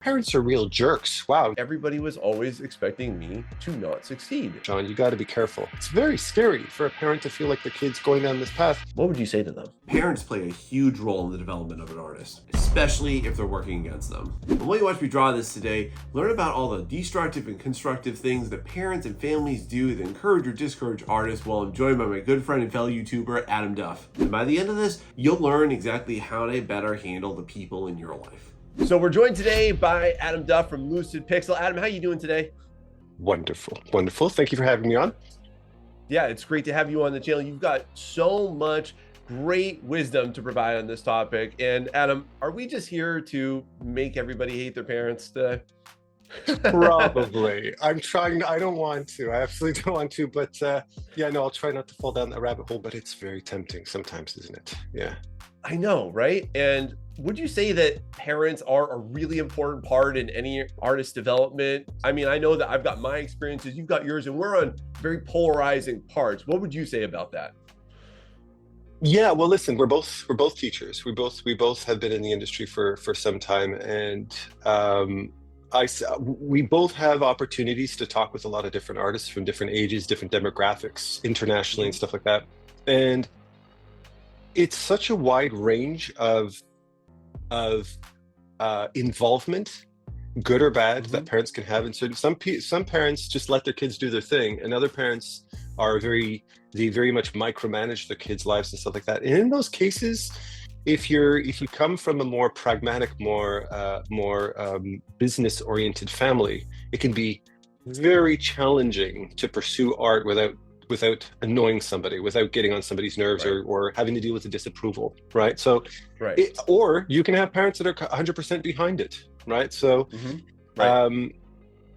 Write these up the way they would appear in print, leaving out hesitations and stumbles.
Parents are real jerks. Wow. Everybody was always expecting me to not succeed. John, you got to be careful. It's very scary for a parent to feel like their kid's going down this path. What would you say to them? Parents play a huge role in the development of an artist, especially if they're working against them. And while you watch me draw this today, learn about all the destructive and constructive things that parents and families do that encourage or discourage artists while I'm joined by my good friend and fellow YouTuber, Adam Duff. And by the end of this, you'll learn exactly how to better handle the people in your life. So we're joined today by Adam Duff from Lucid Pixel. Adam, how you doing today? Wonderful. Wonderful. Thank you for having me on. Yeah, it's great to have you on the channel. You've got so much great wisdom to provide on this topic. And Adam, are we just here to make everybody hate their parents today? Probably. I'm trying. I don't want to. I absolutely don't want to. But yeah, no, I'll try not to fall down that rabbit hole. But it's very tempting sometimes, isn't it? Yeah. I know, right? And would you say that parents are a really important part in any artist development? I mean, I know that I've got my experiences, you've got yours, and we're on very polarizing parts. What would you say about that? Yeah, well, listen, we're both teachers. We both have been in the industry for some time, and we both have opportunities to talk with a lot of different artists from different ages, different demographics, internationally, and stuff like that. And it's such a wide range of involvement, good or bad, that parents can have. And so some parents just let their kids do their thing, and other parents are very much micromanage their kids' lives and stuff like that. And in those cases, if you come from a more pragmatic, more business oriented family, it can be very challenging to pursue art without annoying somebody, without getting on somebody's nerves, Right. or having to deal with the disapproval, right? So, Right. or you can have parents that are 100% behind it, right? So, Right.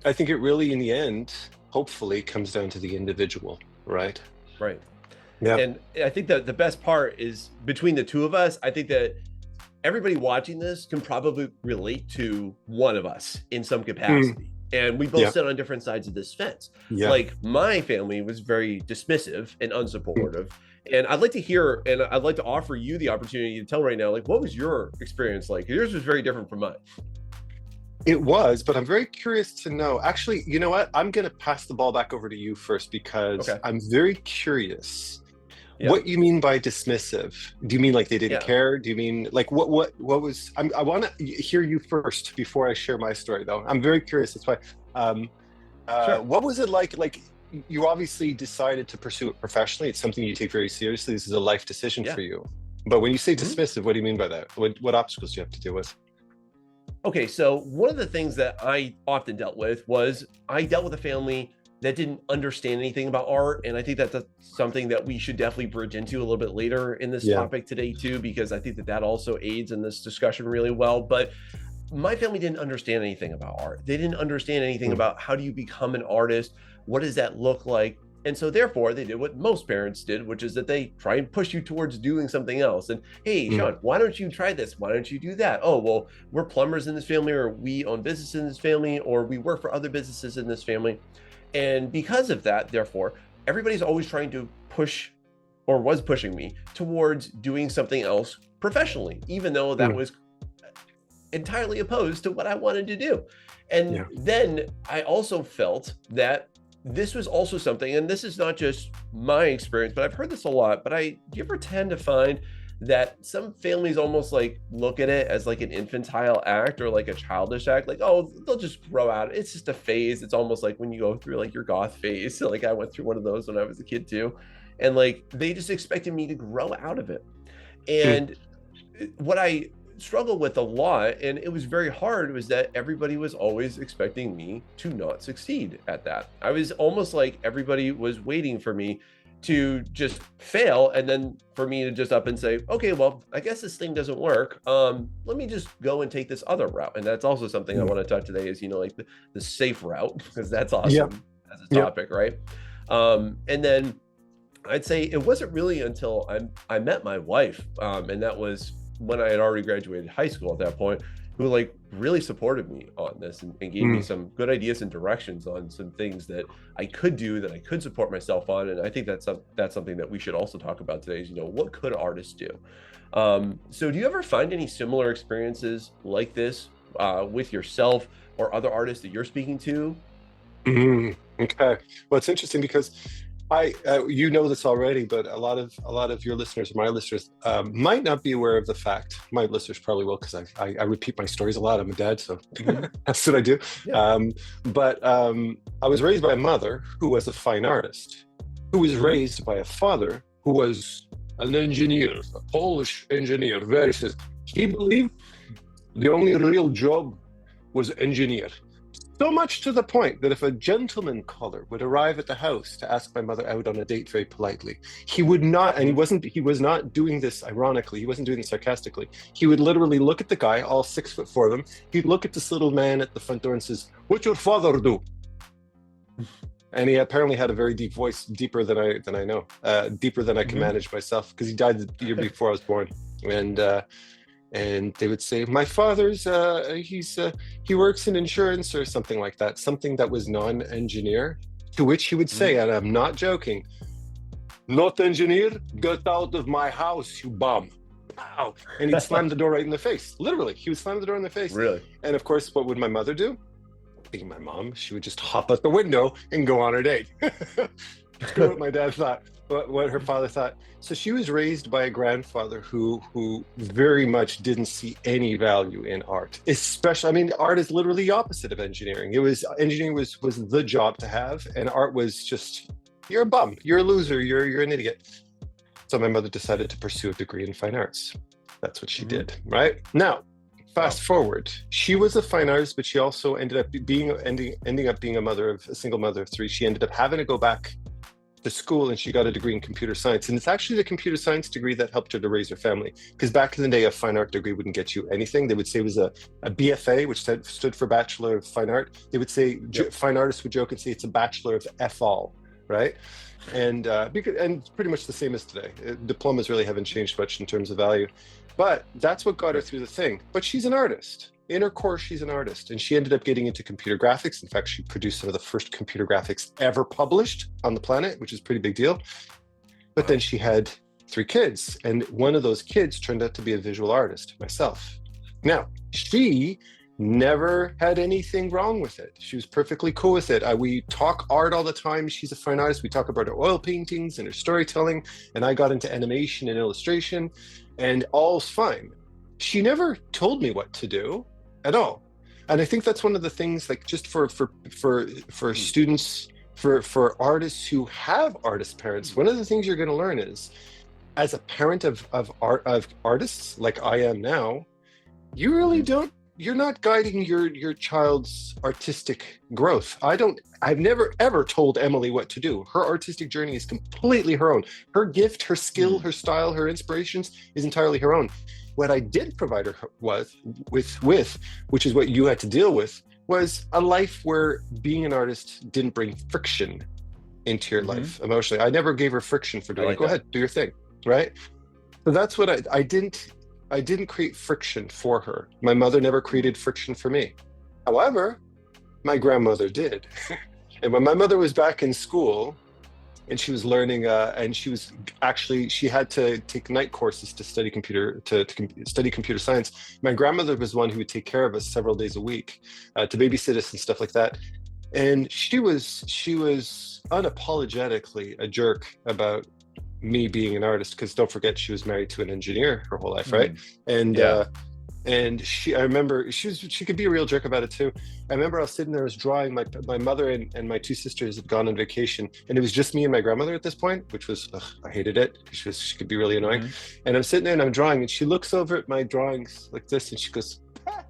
I think it really, in the end, hopefully, comes down to the individual, right? Right. Yeah. And I think that the best part is between the two of us, I think that everybody watching this can probably relate to one of us in some capacity. And we both sit on different sides of this fence. Yeah. Like my family was very dismissive and unsupportive. And I'd like to hear, and I'd like to offer you the opportunity to tell right now, like, what was your experience like? Yours was very different from mine. It was, but I'm very curious to know. Actually, you know what? I'm going to pass the ball back over to you first, because I'm very curious. What you mean by dismissive? Do you mean like they didn't care? Do you mean like what was? I want to hear you first before I share my story, though. I'm very curious. That's why. What was it like? Like, you obviously decided to pursue it professionally. It's something you take very seriously. This is a life decision for you. But when you say dismissive, what do you mean by that? What obstacles do you have to deal with? Okay, so one of the things that I often dealt with was I dealt with a family that didn't understand anything about art. And I think that's something that we should definitely bridge into a little bit later in this topic today too, because I think that also aids in this discussion really well. But my family didn't understand anything about art. They didn't understand anything about how do you become an artist? What does that look like? And so therefore they did what most parents did, which is that they try and push you towards doing something else. And hey, Sean, why don't you try this? Why don't you do that? Oh, well, we're plumbers in this family, or we own business in this family, or we work for other businesses in this family. And because of that, therefore, everybody's always trying to push, or was pushing me towards doing something else professionally, even though that was entirely opposed to what I wanted to do. And then I also felt that this was also something, and this is not just my experience, but I've heard this a lot, but do you ever tend to find that some families almost like look at it as like an infantile act or like a childish act, like, oh, they'll just grow out, it's just a phase. It's almost like when you go through like your goth phase. So like I went through one of those when I was a kid too, and like they just expected me to grow out of it. And what I struggled with a lot, and it was very hard, was that everybody was always expecting me to not succeed at that. I was almost like everybody was waiting for me to just fail, and then for me to just up and say, okay, well, I guess this thing doesn't work. Let me just go and take this other route. And that's also something I want to talk today is, you know, like the safe route, because that's awesome as a topic, right? And then I'd say it wasn't really until I met my wife, and that was when I had already graduated high school at that point, who like really supported me on this and gave me some good ideas and directions on some things that I could do, that I could support myself on. And I think that's something that we should also talk about today is, you know, what could artists do? So do you ever find any similar experiences like this with yourself or other artists that you're speaking to? Okay. Well, it's interesting because you know this already, but a lot of your listeners, my listeners, might not be aware of the fact. My listeners probably will, because I repeat my stories a lot. I'm a dad, so that's what I do. Yeah. But I was raised by a mother who was a fine artist, who was raised by a father who was an engineer, a Polish engineer. Very simple. He believed the only real job was engineer. So much to the point that if a gentleman caller would arrive at the house to ask my mother out on a date very politely, he would not, and he was not doing this ironically, he wasn't doing this sarcastically. He would literally look at the guy, all 6'4" of them. He'd look at this little man at the front door and says, "What's your father do?" And he apparently had a very deep voice, deeper than I know, deeper than I can manage myself, because he died the year before I was born. And they would say, "My father's he works in insurance," or something like that, something that was non-engineer. To which he would say, and I'm not joking, "Not engineer, get out of my house, you bum." Wow. And he'd slam the door right in the face. Literally, he would slam the door in the face. Really? And of course, what would my mother do? Being my mom, she would just hop out the window and go on her date. Screw what my dad thought, what her father thought. So she was raised by a grandfather who very much didn't see any value in art. Especially, I mean, art is literally the opposite of engineering. Engineering was the job to have, and art was just, you're a bum, you're a loser, you're an idiot. So my mother decided to pursue a degree in fine arts. That's what she did, right? Now, fast forward, she was a fine artist, but she also ended up being a single mother of three. She ended up having to go back to school, and she got a degree in computer science. And it's actually the computer science degree that helped her to raise her family. Because back in the day, a fine art degree wouldn't get you anything. They would say it was a BFA, which stood for Bachelor of Fine Art. They would say, fine artists would joke and say it's a Bachelor of F-all, right? And and pretty much the same as today. Diplomas really haven't changed much in terms of value. But that's what got her through the thing. But she's an artist. In her core, she's an artist, and she ended up getting into computer graphics. In fact, she produced some of the first computer graphics ever published on the planet, which is a pretty big deal. But then she had 3 kids, and one of those kids turned out to be a visual artist, myself. Now, she never had anything wrong with it. She was perfectly cool with it. We talk art all the time. She's a fine artist. We talk about her oil paintings and her storytelling, and I got into animation and illustration, and all's fine. She never told me what to do at all. And I think that's one of the things, like, just for students, for artists who have artist parents, one of the things you're going to learn is, as a parent of artists like I am now, you really you're not guiding your child's artistic growth. I've never ever told Emily what to do. Her artistic journey is completely her own. Her gift, her skill, her style, her inspirations is entirely her own. What I did provide her with, which is what you had to deal with, was a life where being an artist didn't bring friction into your life emotionally. I never gave her friction for doing it. Go ahead, do your thing, right? So that's what I didn't create friction for her. My mother never created friction for me. However, my grandmother did. And when my mother was back in school, and she was learning, and she had to take night courses to study study computer science. My grandmother was one who would take care of us several days a week, to babysit us and stuff like that. And she was unapologetically a jerk about me being an artist, because don't forget, she was married to an engineer her whole life, right? And I remember she could be a real jerk about it too. I remember I was sitting there, I was drawing. My mother and my 2 sisters had gone on vacation, and it was just me and my grandmother at this point, which was, I hated it. She could be really annoying. And I'm sitting there and I'm drawing, and she looks over at my drawings like this, and she goes, "Ah."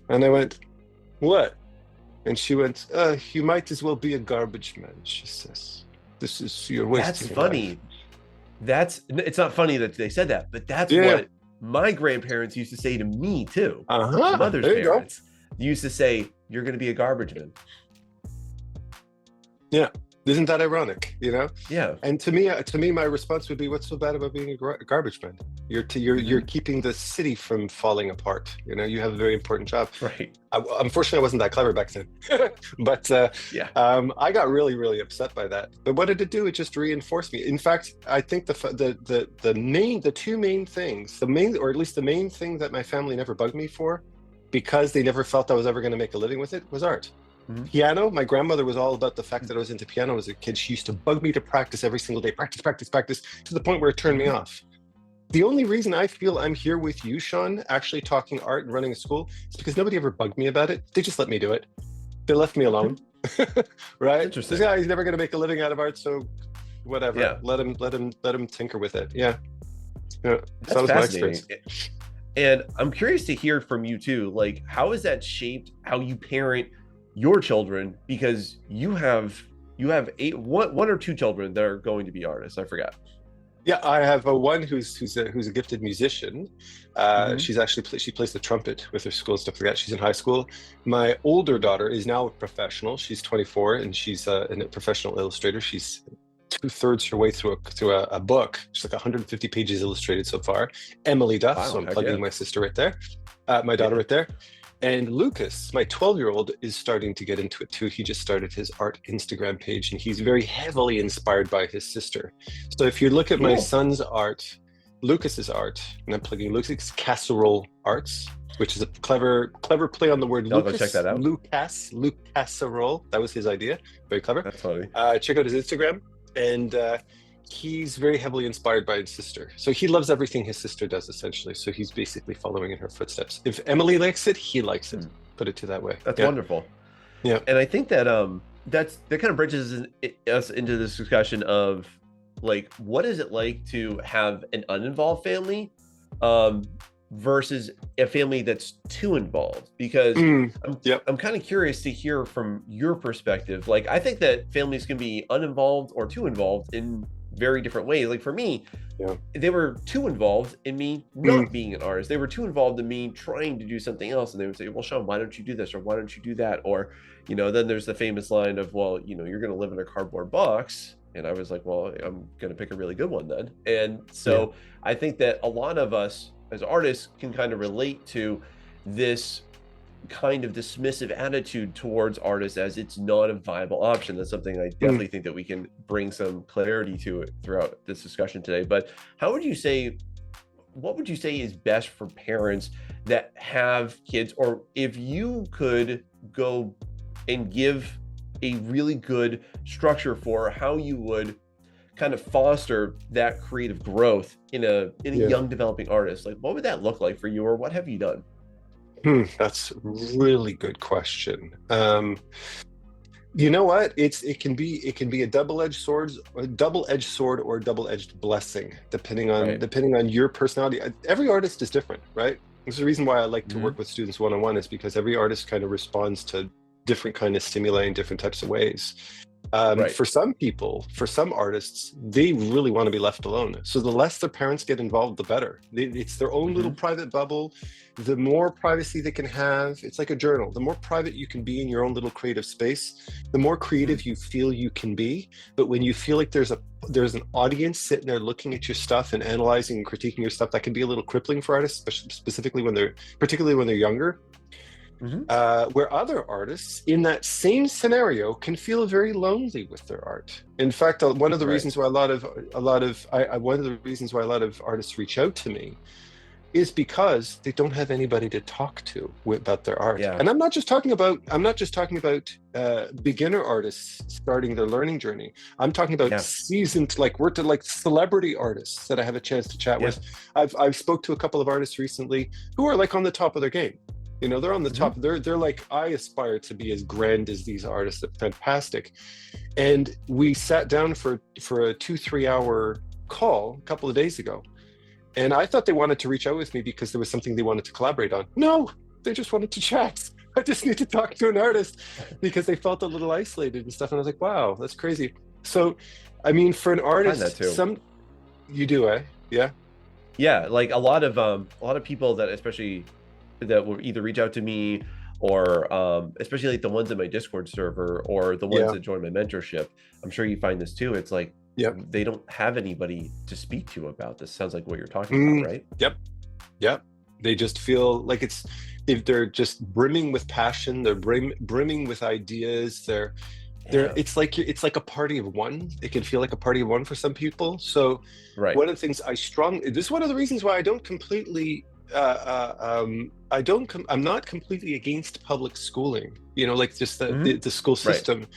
And I went, "What?" And she went, "You might as well be a garbage man," she says. "This is your wasting." That's funny. It's not funny that they said that, but that's what my grandparents used to say to me too. My mother's parents used to say, "You're going to be a garbage man." Yeah. Isn't that ironic, you know? Yeah. And to me, my response would be, what's so bad about being a garbage man? You're keeping the city from falling apart. You know, you have a very important job. Right. Unfortunately, I wasn't that clever back then, but I got really, really upset by that. But what did it do? It just reinforced me. In fact, I think the two main things, or at least the main thing that my family never bugged me for, because they never felt I was ever going to make a living with it, was art. Piano, my grandmother was all about the fact that I was into piano as a kid. She used to bug me to practice every single day, practice, to the point where it turned me off. The only reason I feel I'm here with you, Sean, actually talking art and running a school, is because nobody ever bugged me about it. They just let me do it. They left me alone. Right? Interesting. This guy, he's never going to make a living out of art, so whatever. Yeah. Let him tinker with it. Yeah. That's that was my experience. And I'm curious to hear from you too. Like, how has that shaped how you parent your children? Because you have one or two children that are going to be artists. I forgot. Yeah, I have one who's a gifted musician. She plays the trumpet with her school and stuff like that. She's in high school. My older daughter is now a professional. She's 24 and she's a professional illustrator. She's 2/3 her way through a book. She's like 150 pages illustrated so far. Emily Duff. Wow, So I'm plugging my sister right there, my daughter right there. And Lucas, my 12-year-old, is starting to get into it too. He just started his art Instagram page, and he's very heavily inspired by his sister. So if you look at my son's art, Lucas's art, and I'm plugging Lucas Casserole Arts, which is a clever play on the word Lucas. Go check that out. Luke Casserole. That was his idea. Very clever. That's funny. Check out his Instagram. And he's very heavily inspired by his sister. So he loves everything his sister does, essentially. So he's basically following in her footsteps. If Emily likes it, he likes it. Put it to that way. That's wonderful. Yeah. And I think that that kind of bridges us into this discussion of, like, what is it like to have an uninvolved family versus a family that's too involved? Because I'm kind of curious to hear from your perspective. Like, I think that families can be uninvolved or too involved in very different ways. Like for me, they were too involved in me not being an artist. They were too involved in me trying to do something else. And they would say, well, Sean, why don't you do this? Or why don't you do that? Or, then there's the famous line of, well, you're going to live in a cardboard box. And I was like, well, I'm going to pick a really good one then. And so I think that a lot of us as artists can kind of relate to this kind of dismissive attitude towards artists as it's not a viable option. That's something I definitely think that we can bring some clarity to it throughout this discussion today. But what would you say is best for parents that have kids, or if you could go and give a really good structure for how you would kind of foster that creative growth in a young developing artist, like what would that look like for you, or what have you done? That's a really good question. You know what? It can be a double-edged sword or a double-edged blessing, depending on your personality. Every artist is different, right? There's the reason why I like to work with students one-on-one, is because every artist kind of responds to different kind of stimuli in different types of ways. For some people, for some artists, they really want to be left alone. So the less their parents get involved, the better. It's their own little private bubble. The more privacy they can have, it's like a journal. The more private you can be in your own little creative space, the more creative you feel you can be. But when you feel like there's an audience sitting there looking at your stuff and analyzing and critiquing your stuff, that can be a little crippling for artists, particularly when they're younger. Where other artists in that same scenario can feel very lonely with their art. In fact, one of the reasons why a lot of artists reach out to me is because they don't have anybody to talk to about their art. And I'm not just talking about beginner artists starting their learning journey. I'm talking about seasoned, like celebrity artists that I have a chance to chat with. I've spoke to a couple of artists recently who are like on the top of their game. They're on the top. They're like, I aspire to be as grand as these artists. They're fantastic. And we sat down for a 2-3 hour call a couple of days ago. And I thought they wanted to reach out with me because there was something they wanted to collaborate on. No, they just wanted to chat. I just need to talk to an artist because they felt a little isolated and stuff. And I was like, wow, that's crazy. So, I mean, for an artist, you do, eh? Yeah. Yeah. Like a lot of people that will either reach out to me or especially like the ones in my Discord server or the ones that join my mentorship. I'm sure you find this too. It's like, they don't have anybody to speak to about this. Sounds like what you're talking about, right? Yep. They just feel like they're just brimming with passion. They're brimming with ideas. It's like a party of one. It can feel like a party of one for some people. So one of the things this is one of the reasons why I don't completely I'm not completely against public schooling, like just the school Right. system,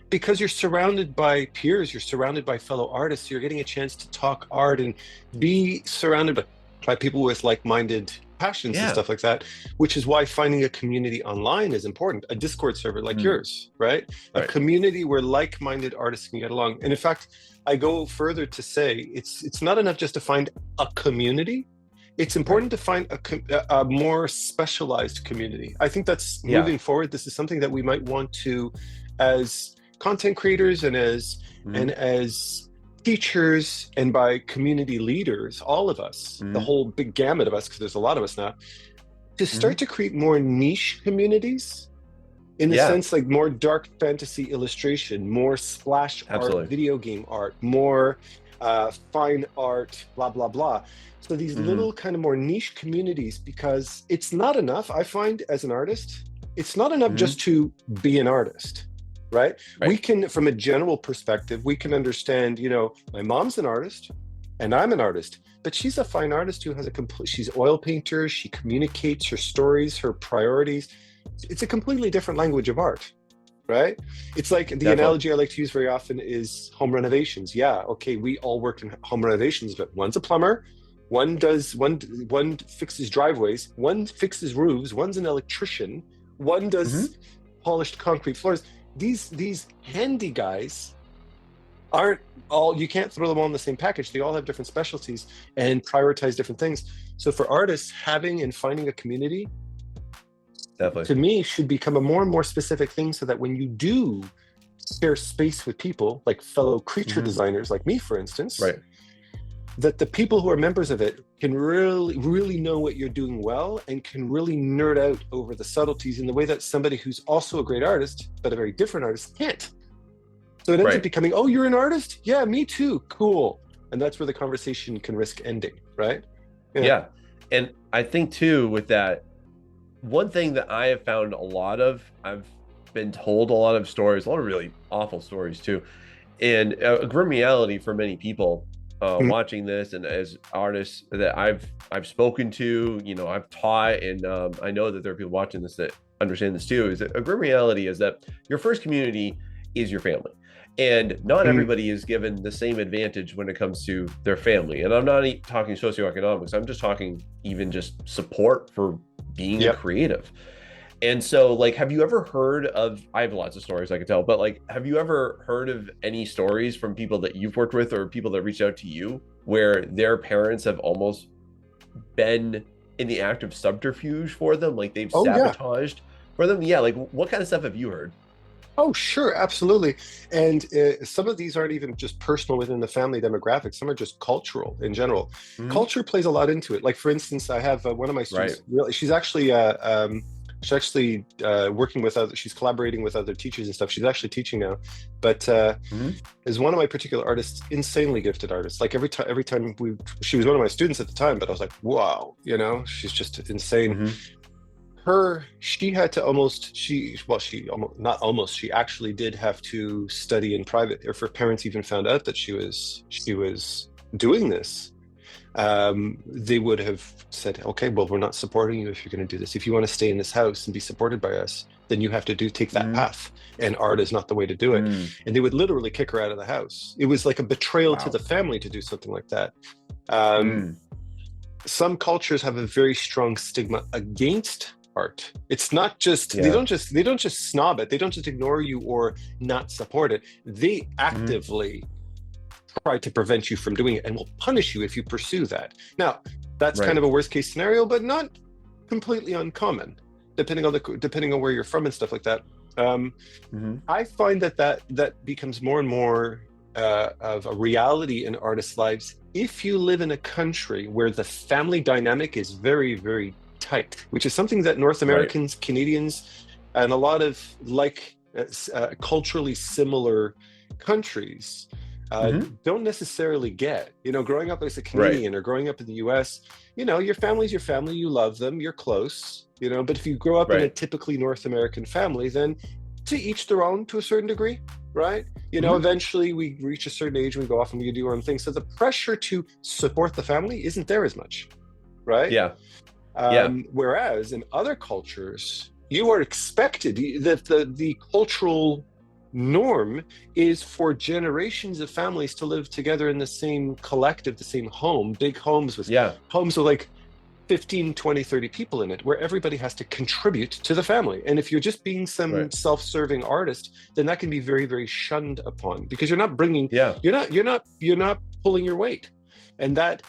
because you're surrounded by peers, you're surrounded by fellow artists, you're getting a chance to talk art and be surrounded by people with like-minded passions and Yeah. stuff like that, which is why finding a community online is important. A Discord server like yours, right? A community where like-minded artists can get along. And in fact, I go further to say it's not enough just to find a community. It's important to find a more specialized community. I think that's moving forward. This is something that we might want to, as content creators and as teachers, and by community leaders, all of us, the whole big gamut of us, because there's a lot of us now, to start to create more niche communities, in the sense like more dark fantasy illustration, more splash art, video game art, more fine art, blah, blah, blah. So these little kind of more niche communities, because it's not enough, I find, as an artist, it's not enough just to be an artist, right? We can, from a general perspective, we can understand, my mom's an artist and I'm an artist, but she's a fine artist who has she's oil painter, she communicates her stories, her priorities. It's a completely different language of art, right? It's like the analogy I like to use very often is home renovations. Yeah, okay, we all work in home renovations, but one's a plumber, one fixes driveways, one fixes roofs, one's an electrician, one does polished concrete floors. These handy guys aren't all, you can't throw them all in the same package. They all have different specialties and prioritize different things. So for artists, having and finding a community, to me, should become a more and more specific thing, so that when you do share space with people, like fellow creature designers like me, for instance, that the people who are members of it can really, really know what you're doing well, and can really nerd out over the subtleties in the way that somebody who's also a great artist, but a very different artist, can't. So it ends up becoming, oh, you're an artist? Yeah, me too. Cool. And that's where the conversation can risk ending, right? Yeah. And I think too, with that, one thing that I have found a lot of, I've been told a lot of stories, a lot of really awful stories too, and a grim reality for many people watching this, and as artists that I've spoken to, I've taught, and I know that there are people watching this that understand this too, is that a grim reality is that your first community is your family. And not everybody is given the same advantage when it comes to their family. And I'm not talking socioeconomics. I'm just talking even just support for being creative. And so, like, have you ever heard of, I have lots of stories I could tell, but like, have you ever heard of any stories from people that you've worked with, or people that reached out to you, where their parents have almost been in the act of subterfuge for them? Like they've sabotaged for them? Yeah. Like, what kind of stuff have you heard? Oh, sure, absolutely. And some of these aren't even just personal within the family demographic. Some are just cultural in general. Culture plays a lot into it. Like, for instance, I have one of my students, she's actually working with other, she's collaborating with other teachers and stuff. She's actually teaching now, but is one of my particular artists, insanely gifted artists. Like every time she was one of my students at the time, but I was like, wow, she's just insane. She actually did have to study in private. If her parents even found out that she was doing this, they would have said, okay, well, we're not supporting you if you're going to do this. If you want to stay in this house and be supported by us, then you have to take that path, and art is not the way to do it. And they would literally kick her out of the house. It was like a betrayal to the family to do something like that. Some cultures have a very strong stigma against art. It's not just they don't just snob it, they don't just ignore you or not support it, they actively try to prevent you from doing it, and will punish you if you pursue that. Now, that's kind of a worst case scenario, but not completely uncommon, depending on where you're from and stuff like that. I find that becomes more and more of a reality in artists' lives if you live in a country where the family dynamic is very, very tight, which is something that North Americans, Canadians, and a lot of culturally similar countries don't necessarily get. Growing up as a Canadian or growing up in the US, your family's your family, you love them, you're close, but if you grow up in a typically North American family, then to each their own to a certain degree, right? Eventually we reach a certain age, we go off and we do our own thing. So the pressure to support the family isn't there as much, right? Whereas in other cultures, you are expected, the cultural norm is for generations of families to live together in the same collective, the same home, big homes with like 15, 20, 30 people in it, where everybody has to contribute to the family. And if you're just being some self-serving artist, then that can be very, very shunned upon, because you're not bringing, you're not pulling your weight. And that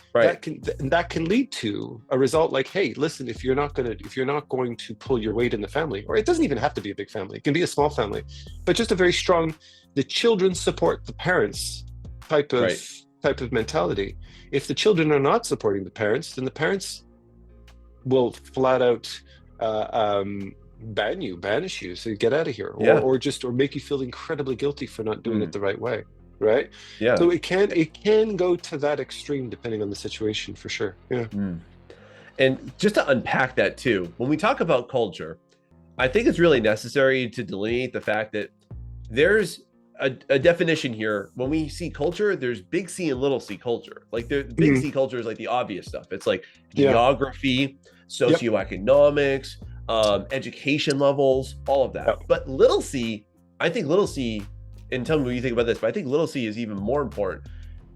can lead to a result like, hey, listen, if you're not going to pull your weight in the family, or it doesn't even have to be a big family, it can be a small family, but just a very strong, the children support the parents type of mentality. If the children are not supporting the parents, then the parents will flat out banish you, so get out of here, or make you feel incredibly guilty for not doing it the right way. Right. Yeah. So it can go to that extreme depending on the situation, for sure. Yeah. And just to unpack that too, when we talk about culture, I think it's really necessary to delineate the fact that there's a definition here. When we see culture, there's big C and little c culture. Like big C culture is like the obvious stuff. It's like geography, socioeconomics, education levels, all of that. Yep. But little c, I think little c, and tell me what you think about this, but I think little c is even more important.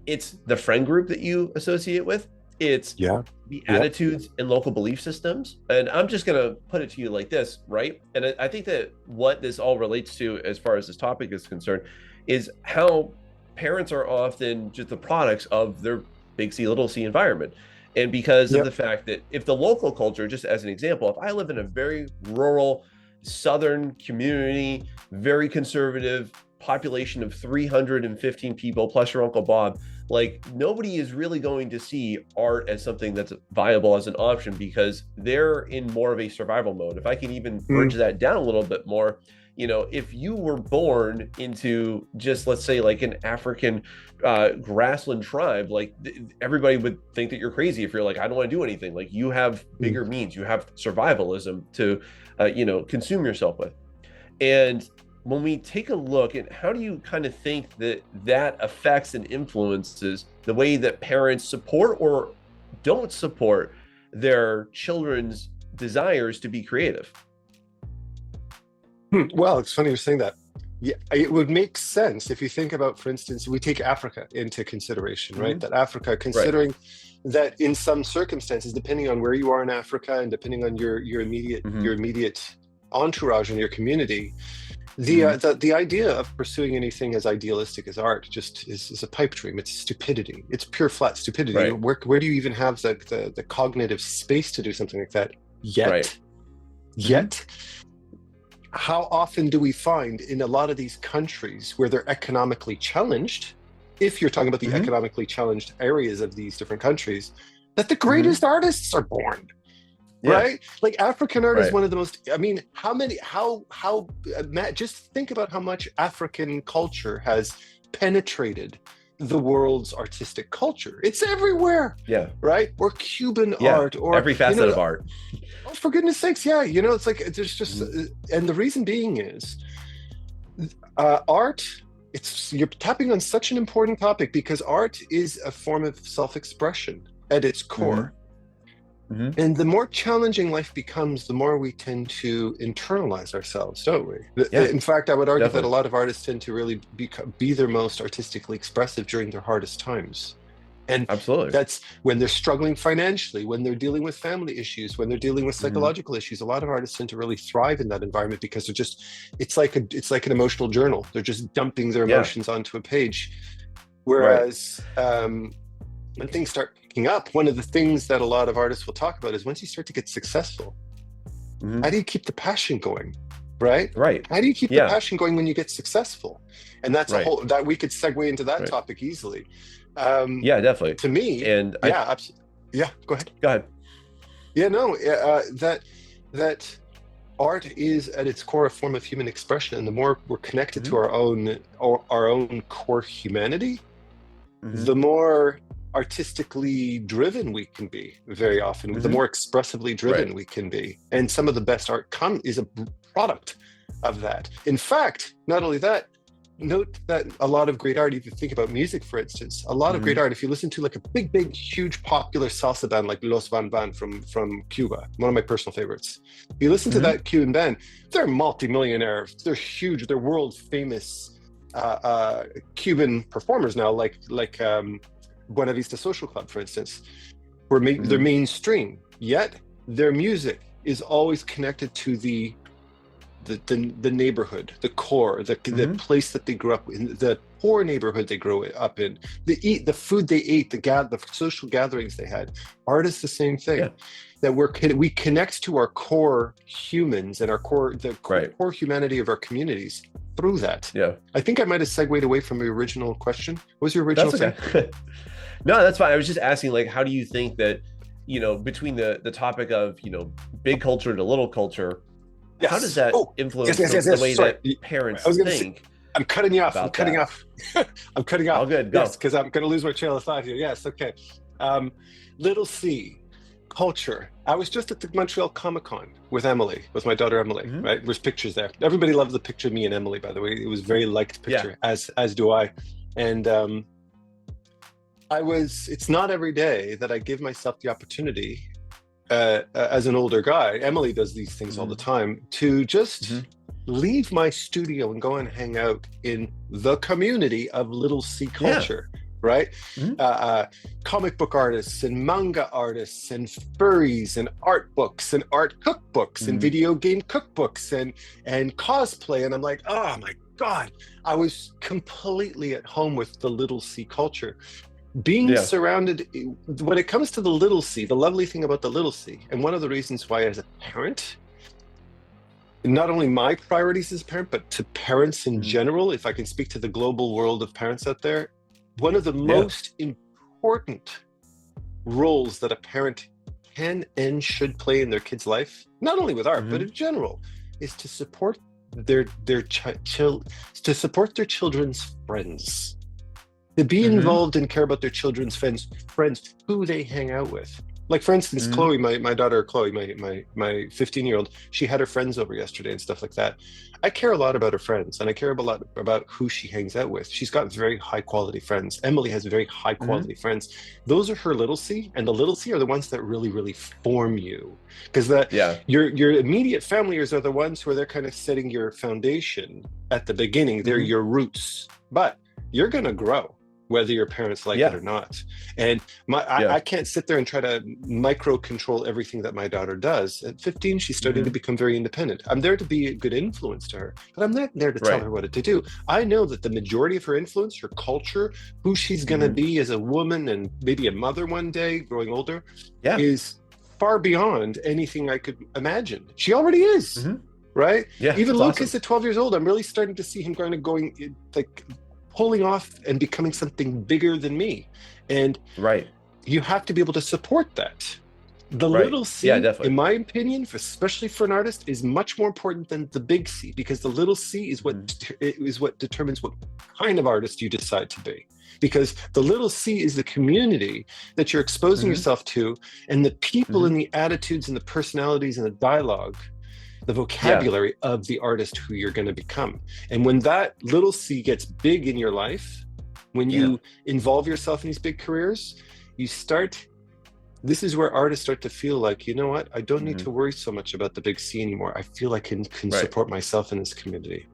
It's the friend group that you associate with. It's the attitudes and local belief systems. And I'm just going to put it to you like this, right? And I think that what this all relates to, as far as this topic is concerned, is how parents are often just the products of their big C, little c environment. And because of the fact that if the local culture, just as an example, if I live in a very rural, southern community, very conservative, population of 315 people plus your Uncle Bob, like nobody is really going to see art as something that's viable as an option, because they're in more of a survival mode. If I can even bridge that down a little bit more, if you were born into just, let's say, like an African grassland tribe, like everybody would think that you're crazy if you're like, I don't want to do anything. Like you have bigger means, you have survivalism to consume yourself with. And when we take a look at how do you kind of think that affects and influences the way that parents support or don't support their children's desires to be creative? Well, it's funny you're saying that. Yeah, it would make sense if you think about, for instance, we take Africa into consideration, right? That Africa, considering that in some circumstances, depending on where you are in Africa and depending on your immediate entourage and your community, the idea of pursuing anything as idealistic as art just is a pipe dream. It's stupidity. It's pure flat stupidity. Where do you even have the cognitive space to do something like that yet? How often do we find in a lot of these countries where they're economically challenged, if you're talking about the economically challenged areas of these different countries, that the greatest artists are born? Right? Like African art is one of the most, Matt, just think about how much African culture has penetrated the world's artistic culture. It's everywhere. Right? Or Cuban art, or every facet of art. Oh, for goodness sakes. It's like, there's just, and the reason being is art, you're tapping on such an important topic, because art is a form of self-expression at its core. And the more challenging life becomes, the more we tend to internalize ourselves, don't we? In fact, I would argue that a lot of artists tend to really be their most artistically expressive during their hardest times. And that's when they're struggling financially, when they're dealing with family issues, when they're dealing with psychological issues. A lot of artists tend to really thrive in that environment, because it's like an emotional journal. They're just dumping their emotions onto a page. Whereas when things start picking up, one of the things that a lot of artists will talk about is once you start to get successful, how do you keep the passion going? Right. How do you keep the passion going when you get successful? And that's a whole, that we could segue into that topic easily. Definitely. To me, and absolutely. Go ahead. That art is at its core a form of human expression, and the more we're connected to our own core humanity, the more artistically driven we can be. Very often, the more expressively driven we can be, and some of the best art is a product of that. In fact, not only that, note that a lot of great art, if you think about music, for instance, a lot of great art, if you listen to like a big, huge, popular salsa band like Los Van Van from Cuba, one of my personal favorites. If you listen to that Cuban band, they're multi-millionaire, they're huge, they're world famous Cuban performers now, like Buena Vista Social Club, for instance, where they're mainstream, yet their music is always connected to the neighborhood, the core, the place that they grew up in, the poor neighborhood they grew up in, the food they ate, the social gatherings they had. Art is the same thing. That we connect to our core humans and our core humanity of our communities through that. I think I might have segued away from your original question. What was your original thing? No, that's fine. I was just asking, like, how do you think that, you know, between the topic of, you know, big culture to little culture, how does that influence the way that parents think? I'm cutting you off. I'm cutting off. I'm cutting off. All good. Go. Yes, because I'm going to lose my trail of thought here. Yes. Okay. Little C, culture. I was just at the Montreal Comic-Con with Emily, with my daughter Emily. Right? There's pictures there. Everybody loves the picture of me and Emily, by the way. It was a very liked picture, as do I. And it's not every day that I give myself the opportunity, as an older guy, Emily does these things all the time, to just leave my studio and go and hang out in the community of little C culture, right? Comic book artists and manga artists and furries and art books and art cookbooks and video game cookbooks and cosplay. And I'm like, oh my God, I was completely at home with the little C culture. Being surrounded, when it comes to the little C, the lovely thing about the little C, and one of the reasons why as a parent, not only my priorities as a parent, but to parents in general, if I can speak to the global world of parents out there, one of the most important roles that a parent can and should play in their kid's life, not only with art, but in general, is to support their children's friends. To be involved and care about their children's friends, who they hang out with. Like, for instance, Chloe, my daughter Chloe, my 15-year-old, she had her friends over yesterday and stuff like that. I care a lot about her friends, and I care a lot about who she hangs out with. She's got very high quality friends. Emily has very high quality friends. Those are her little C, and the little C are the ones that really, really form you. Because your immediate families are the ones who are there kind of setting your foundation at the beginning. They're your roots. But you're going to grow, whether your parents like it or not. And I can't sit there and try to micro control everything that my daughter does. At 15, she's starting to become very independent. I'm there to be a good influence to her, but I'm not there to tell her what to do. I know that the majority of her influence, her culture, who she's going to be as a woman and maybe a mother one day, growing older, is far beyond anything I could imagine. She already is, right? Even Lucas at 12 years old, I'm really starting to see him kind of going, like, pulling off and becoming something bigger than me. And you have to be able to support that. The little C, in my opinion, especially for an artist, is much more important than the big C, because the little C is what determines what kind of artist you decide to be. Because the little C is the community that you're exposing yourself to, and the people and the attitudes and the personalities and the dialogue, the vocabulary of the artist who you're going to become. And when that little C gets big in your life, when you involve yourself in these big careers, this is where artists start to feel like, you know what, I don't need to worry so much about the big C anymore. I feel I can support myself in this community.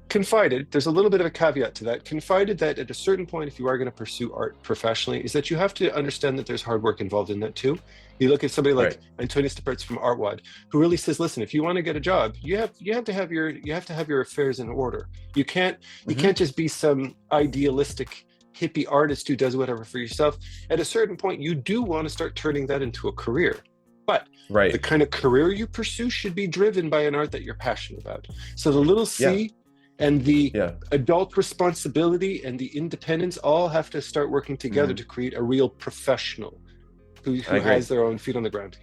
Confided, there's a little bit of a caveat to that. Confided that at a certain point, if you are going to pursue art professionally, is that you have to understand that there's hard work involved in that too. You look at somebody like Antonia Stepertz from Artwad, who really says, listen, if you want to get a job, you have to have your affairs in order. You can't just be some idealistic hippie artist who does whatever for yourself. At a certain point, you do want to start turning that into a career. But the kind of career you pursue should be driven by an art that you're passionate about. So the little C and the adult responsibility and the independence all have to start working together to create a real professional who has their own feet on the ground.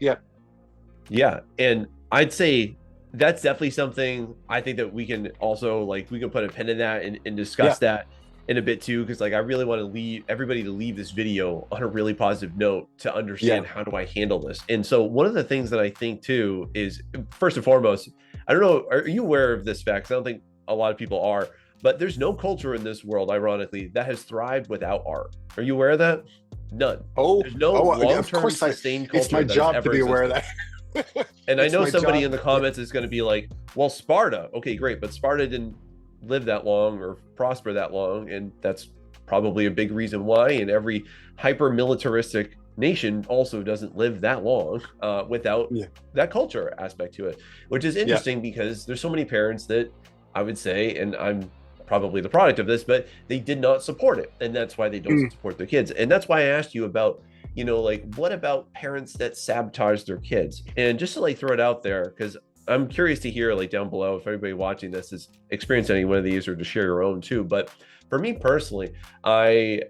And I'd say that's definitely something I think that we can also, like, we can put a pin in that and discuss that in a bit too, because, like, I really want to everybody to leave this video on a really positive note to understand how do I handle this. And so one of the things that I think too is, first and foremost, I don't know, are you aware of this fact? 'Cause I don't think a lot of people are. But there's no culture in this world, ironically, that has thrived without art. Are you aware of that? None. There's no long-term sustained culture. It's my job to be aware of that. And I know somebody in the comments is going to be like, well, Sparta. Okay, great. But Sparta didn't live that long or prosper that long. And that's probably a big reason why. And every hyper-militaristic nation also doesn't live that long without that culture aspect to it, which is interesting because there's so many parents that I would say, and I'm probably the product of this, but they did not support it. And that's why they don't support their kids. And that's why I asked you about, you know, like, what about parents that sabotage their kids? And just to like throw it out there, because I'm curious to hear like down below if everybody watching this has experienced any one of these or to share your own too. But for me personally, I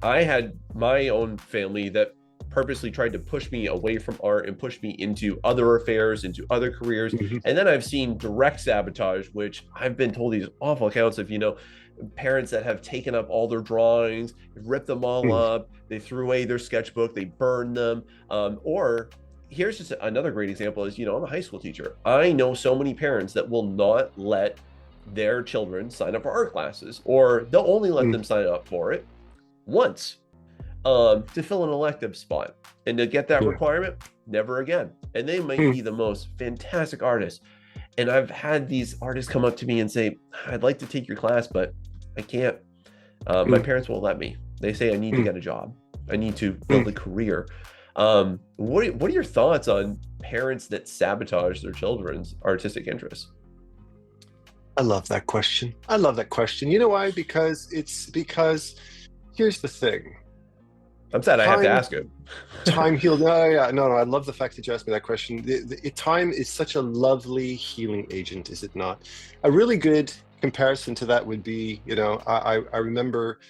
had my own family that purposely tried to push me away from art and push me into other affairs, into other careers. And then I've seen direct sabotage, which I've been told these awful accounts of, you know, parents that have taken up all their drawings, ripped them all up, they threw away their sketchbook, they burned them. Or here's just another great example is, you know, I'm a high school teacher. I know so many parents that will not let their children sign up for art classes, or they'll only let them sign up for it once to fill an elective spot, and to get that requirement, never again. And they might be the most fantastic artists. And I've had these artists come up to me and say, I'd like to take your class, but I can't. My parents won't let me. They say I need to get a job. I need to build a career. What are your thoughts on parents that sabotage their children's artistic interests? I love that question. I love that question. You know why? Because here's the thing. I'm sad I have to ask it. Time heals. No, I love the fact that you asked me that question. Time is such a lovely healing agent, is it not? A really good comparison to that would be, you know, I remember,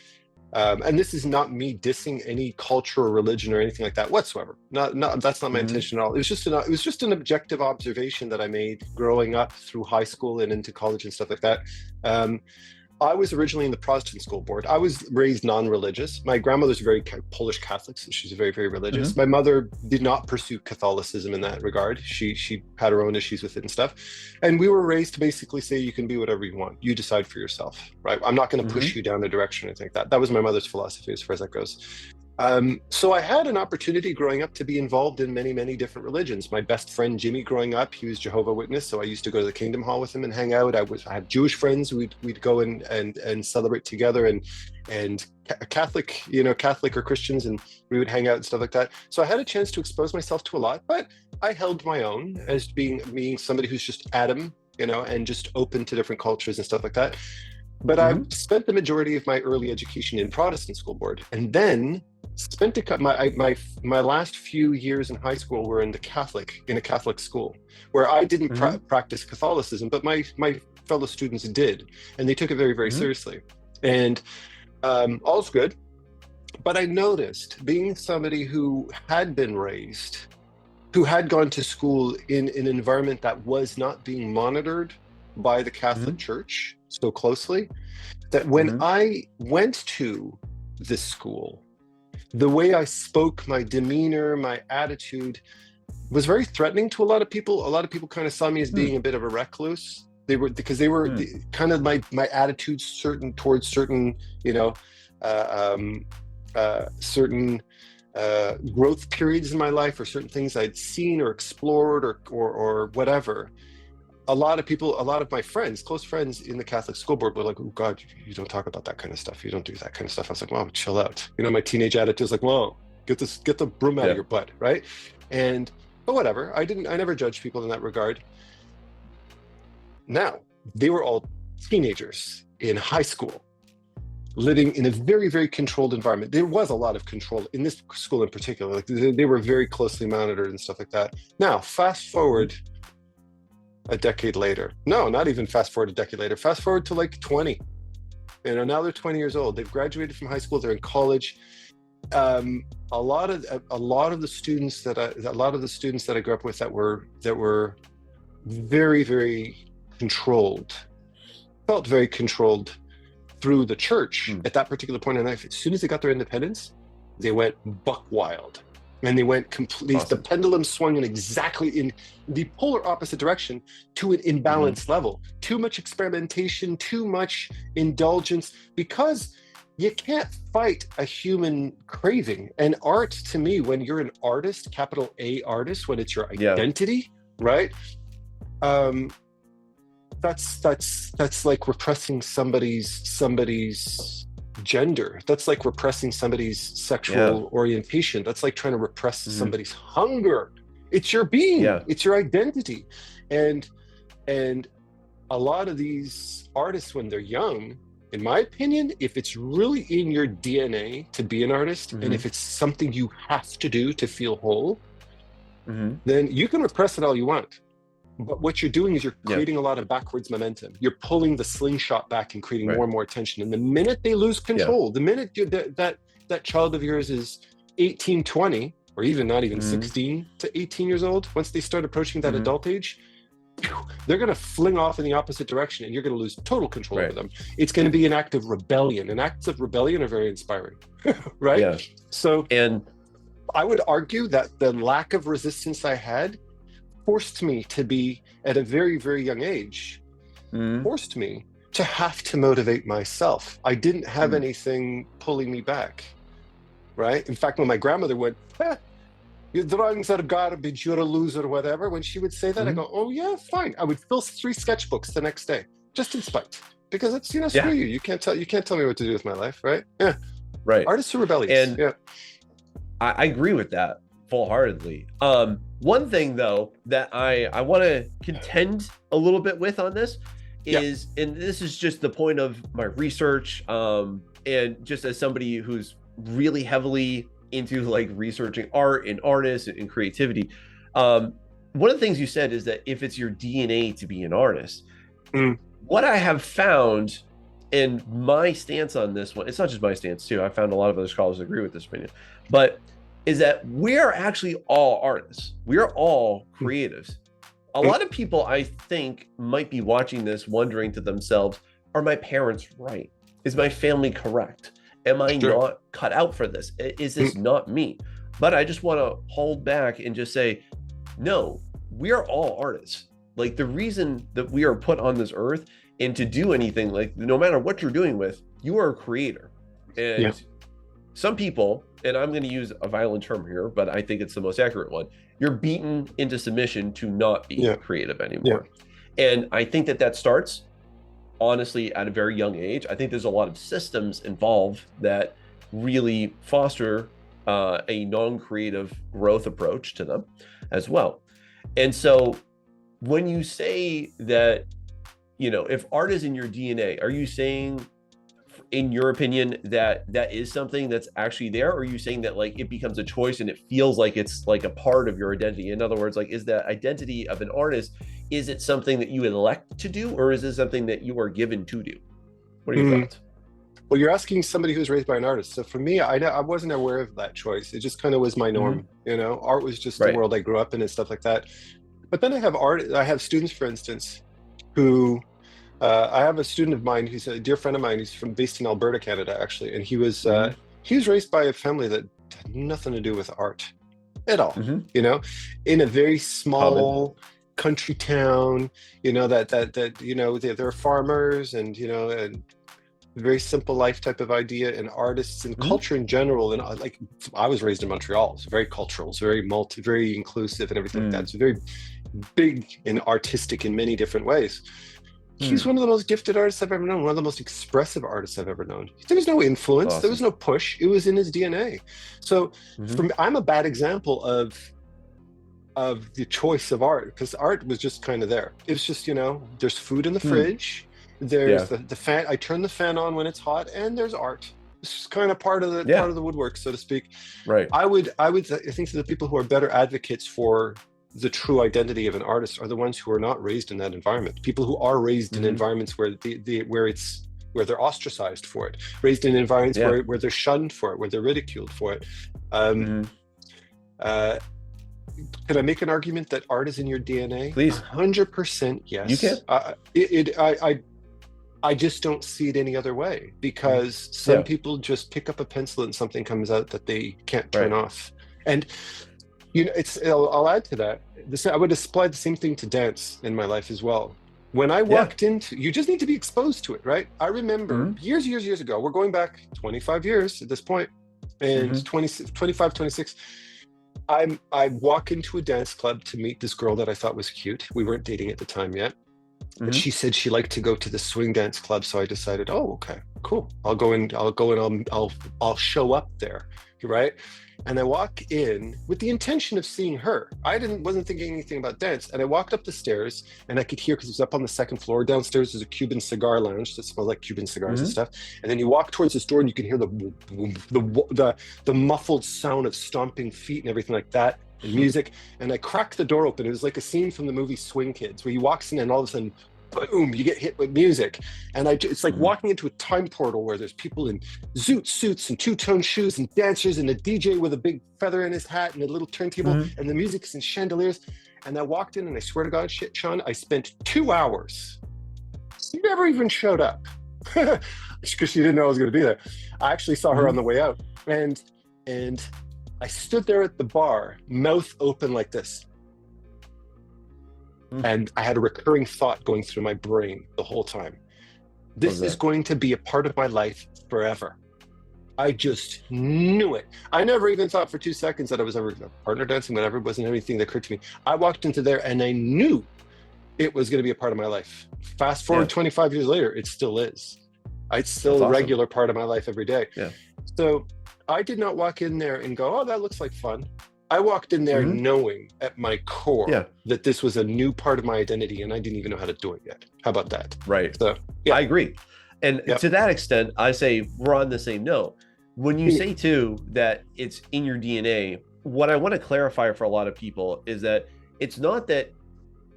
and this is not me dissing any culture or religion or anything like that whatsoever. Not that's not my intention at all. It was just an objective observation that I made growing up through high school and into college and stuff like that. I was originally in the Protestant school board. I was raised non-religious. My grandmother's very Polish Catholic, so she's very, very religious. My mother did not pursue Catholicism in that regard. She had her own issues with it and stuff. And we were raised to basically say, you can be whatever you want. You decide for yourself, right? I'm not going to push you down a direction or anything like that. That was my mother's philosophy as far as that goes. So I had an opportunity growing up to be involved in many, many different religions. My best friend Jimmy growing up, he was Jehovah's Witness, so I used to go to the Kingdom Hall with him and hang out. I had Jewish friends. We'd go and celebrate together, and Catholic, you know, Catholic or Christians, and we would hang out and stuff like that. So I had a chance to expose myself to a lot, but I held my own as being somebody who's just Adam, you know, and just open to different cultures and stuff like that. But I've spent the majority of my early education in Protestant school board, and then spent my last few years in high school were in a Catholic school, where I didn't practice Catholicism, but my fellow students did, and they took it very, very seriously. And all's good. But I noticed, being somebody who had been raised, who had gone to school in an environment that was not being monitored by the Catholic Church so closely, that when I went to this school, the way I spoke, my demeanor, my attitude was very threatening to a lot of people. A lot of people kind of saw me as being a bit of a recluse. They were kind of my attitudes towards certain, you know, certain growth periods in my life, or certain things I'd seen or explored or whatever. A lot of my friends, close friends in the Catholic school board were like, oh God, you don't talk about that kind of stuff. You don't do that kind of stuff. I was like, well, chill out. You know, my teenage attitude was like, whoa, get the broom out of your butt, right? But whatever, I never judged people in that regard. Now, they were all teenagers in high school, living in a very, very controlled environment. There was a lot of control in this school in particular. Like they were very closely monitored and stuff like that. Now, fast forward a decade later. No, not even fast forward a decade later. Fast forward to like 20. You know, now they're 20 years old. They've graduated from high school. They're in college. A lot of the students that I grew up with that were very, very controlled, felt very controlled through the church at that particular point in life. As soon as they got their independence, they went buck wild. And they went completely, Awesome. the pendulum swung in the polar opposite direction to an imbalanced level. Too much experimentation, too much indulgence, because you can't fight a human craving. And art, to me, when you're an artist, capital A artist, when it's your identity, right? That's like repressing somebody's gender. That's like repressing somebody's sexual orientation. That's like trying to repress somebody's hunger. It's your being, it's your identity. And a lot of these artists, when they're young, in my opinion, if it's really in your DNA to be an artist, and if it's something you have to do to feel whole, then you can repress it all you want. But what you're doing is you're creating a lot of backwards momentum. You're pulling the slingshot back and creating more and more tension. And the minute they lose control, the minute that child of yours is 18, 20, or even not even 16 to 18 years old, once they start approaching that adult age, they're going to fling off in the opposite direction, and you're going to lose total control over them. It's going to be an act of rebellion, and acts of rebellion are very inspiring, right? Yeah. So, and I would argue that the lack of resistance I had forced me to be, at a very, very young age, forced me to have to motivate myself. I didn't have anything pulling me back, right? In fact, when my grandmother went, your drawings are garbage, you're a loser, whatever, when she would say that, I go, oh yeah, fine. I would fill 3 sketchbooks the next day, just in spite, because it's, screw you. You can't tell me what to do with my life, right? Yeah. Right. Artists are rebellious. And I agree with that full-heartedly. One thing though that I want to contend a little bit with on this is, and this is just the point of my research, and just as somebody who's really heavily into like researching art and artists and creativity, one of the things you said is that if it's your DNA to be an artist, what I have found, and my stance on this one, it's not just my stance too, I found a lot of other scholars agree with this opinion, but is that we're actually all artists. We're all creatives. A lot of people, I think, might be watching this wondering to themselves, are my parents right? Is my family correct? Am I not cut out for this? Is this not me? But I just want to hold back and just say, no, we are all artists. Like, the reason that we are put on this earth and to do anything, like, no matter what you're doing with, you are a creator. And some people, and I'm going to use a violent term here, but I think it's the most accurate one, you're beaten into submission to not be creative anymore. And I think that starts, honestly, at a very young age. I think there's a lot of systems involved that really foster a non-creative growth approach to them as well. And so when you say that, if art is in your DNA, are you saying, in your opinion, that is something that's actually there? Or are you saying that like it becomes a choice and it feels like it's like a part of your identity? In other words, like, is the identity of an artist, is it something that you elect to do, or is it something that you are given to do? What are your thoughts? Well, you're asking somebody who's raised by an artist. So for me, I wasn't aware of that choice. It just kind of was my norm. Art was just the world I grew up in and stuff like that. But then I have students, for instance, who I have a student of mine who's a dear friend of mine. He's based in Alberta, Canada, actually, and he was raised by a family that had nothing to do with art at all. In a very small country town. They're farmers, and and very simple life type of idea, and artists and culture in general. And like, I was raised in Montreal. It's very cultural. It's very very inclusive and everything like that. It's very big and artistic in many different ways. He's one of the most gifted artists I've ever known, one of the most expressive artists I've ever known. There was no influence, there was no push, it was in his DNA. So I'm a bad example of the choice of art, because art was just kind of there. It was just, there's food in the fridge, there's the fan, I turn the fan on when it's hot, and there's art. It's just kind of part of the woodwork, so to speak. Right. I think that the people who are better advocates for the true identity of an artist are the ones who are not raised in that environment. People who are raised in environments where where they're ostracized for it, raised in environments where they're shunned for it, where they're ridiculed for it. Can I make an argument that art is in your DNA? Please. 100% yes. You can. I just don't see it any other way, because some people just pick up a pencil and something comes out that they can't turn off. And I'll add to that. I would apply the same thing to dance in my life as well. When I walked into, you just need to be exposed to it, right? I remember years ago, we're going back 25 years at this point, and 25, 26, I walk into a dance club to meet this girl that I thought was cute. We weren't dating at the time yet. And she said she liked to go to the swing dance club. So I decided, oh, okay, cool. I'll go and I'll show up there, right? And I walk in with the intention of seeing her. I wasn't thinking anything about dance. And I walked up the stairs, and I could hear, because it was up on the second floor. Downstairs there's a Cuban cigar lounge that smells like Cuban cigars and stuff. And then you walk towards this door, and you can hear the muffled sound of stomping feet and everything like that, and music. And I cracked the door open. It was like a scene from the movie Swing Kids, where he walks in and all of a sudden, boom, you get hit with music. And it's like walking into a time portal where there's people in zoot suits and two-tone shoes and dancers and a DJ with a big feather in his hat and a little turntable, and the music's in chandeliers. And I walked in, and I swear to God, Sean, I spent 2 hours. She never even showed up because she didn't know I was going to be there. I actually saw her on the way out, and I stood there at the bar, mouth open like this. And I had a recurring thought going through my brain the whole time. This is going to be a part of my life forever. I just knew it. I never even thought for 2 seconds that I was ever partner dancing, whatever. It wasn't anything that occurred to me. I walked into there and I knew it was going to be a part of my life. Fast forward 25 years later, it still is. It's still a regular part of my life every day. Yeah. So I did not walk in there and go, oh, that looks like fun. I walked in there knowing at my core that this was a new part of my identity, and I didn't even know how to do it yet. How about that? Right. So I agree. And to that extent, I say we're on the same note. When you say too that it's in your DNA, what I want to clarify for a lot of people is that it's not that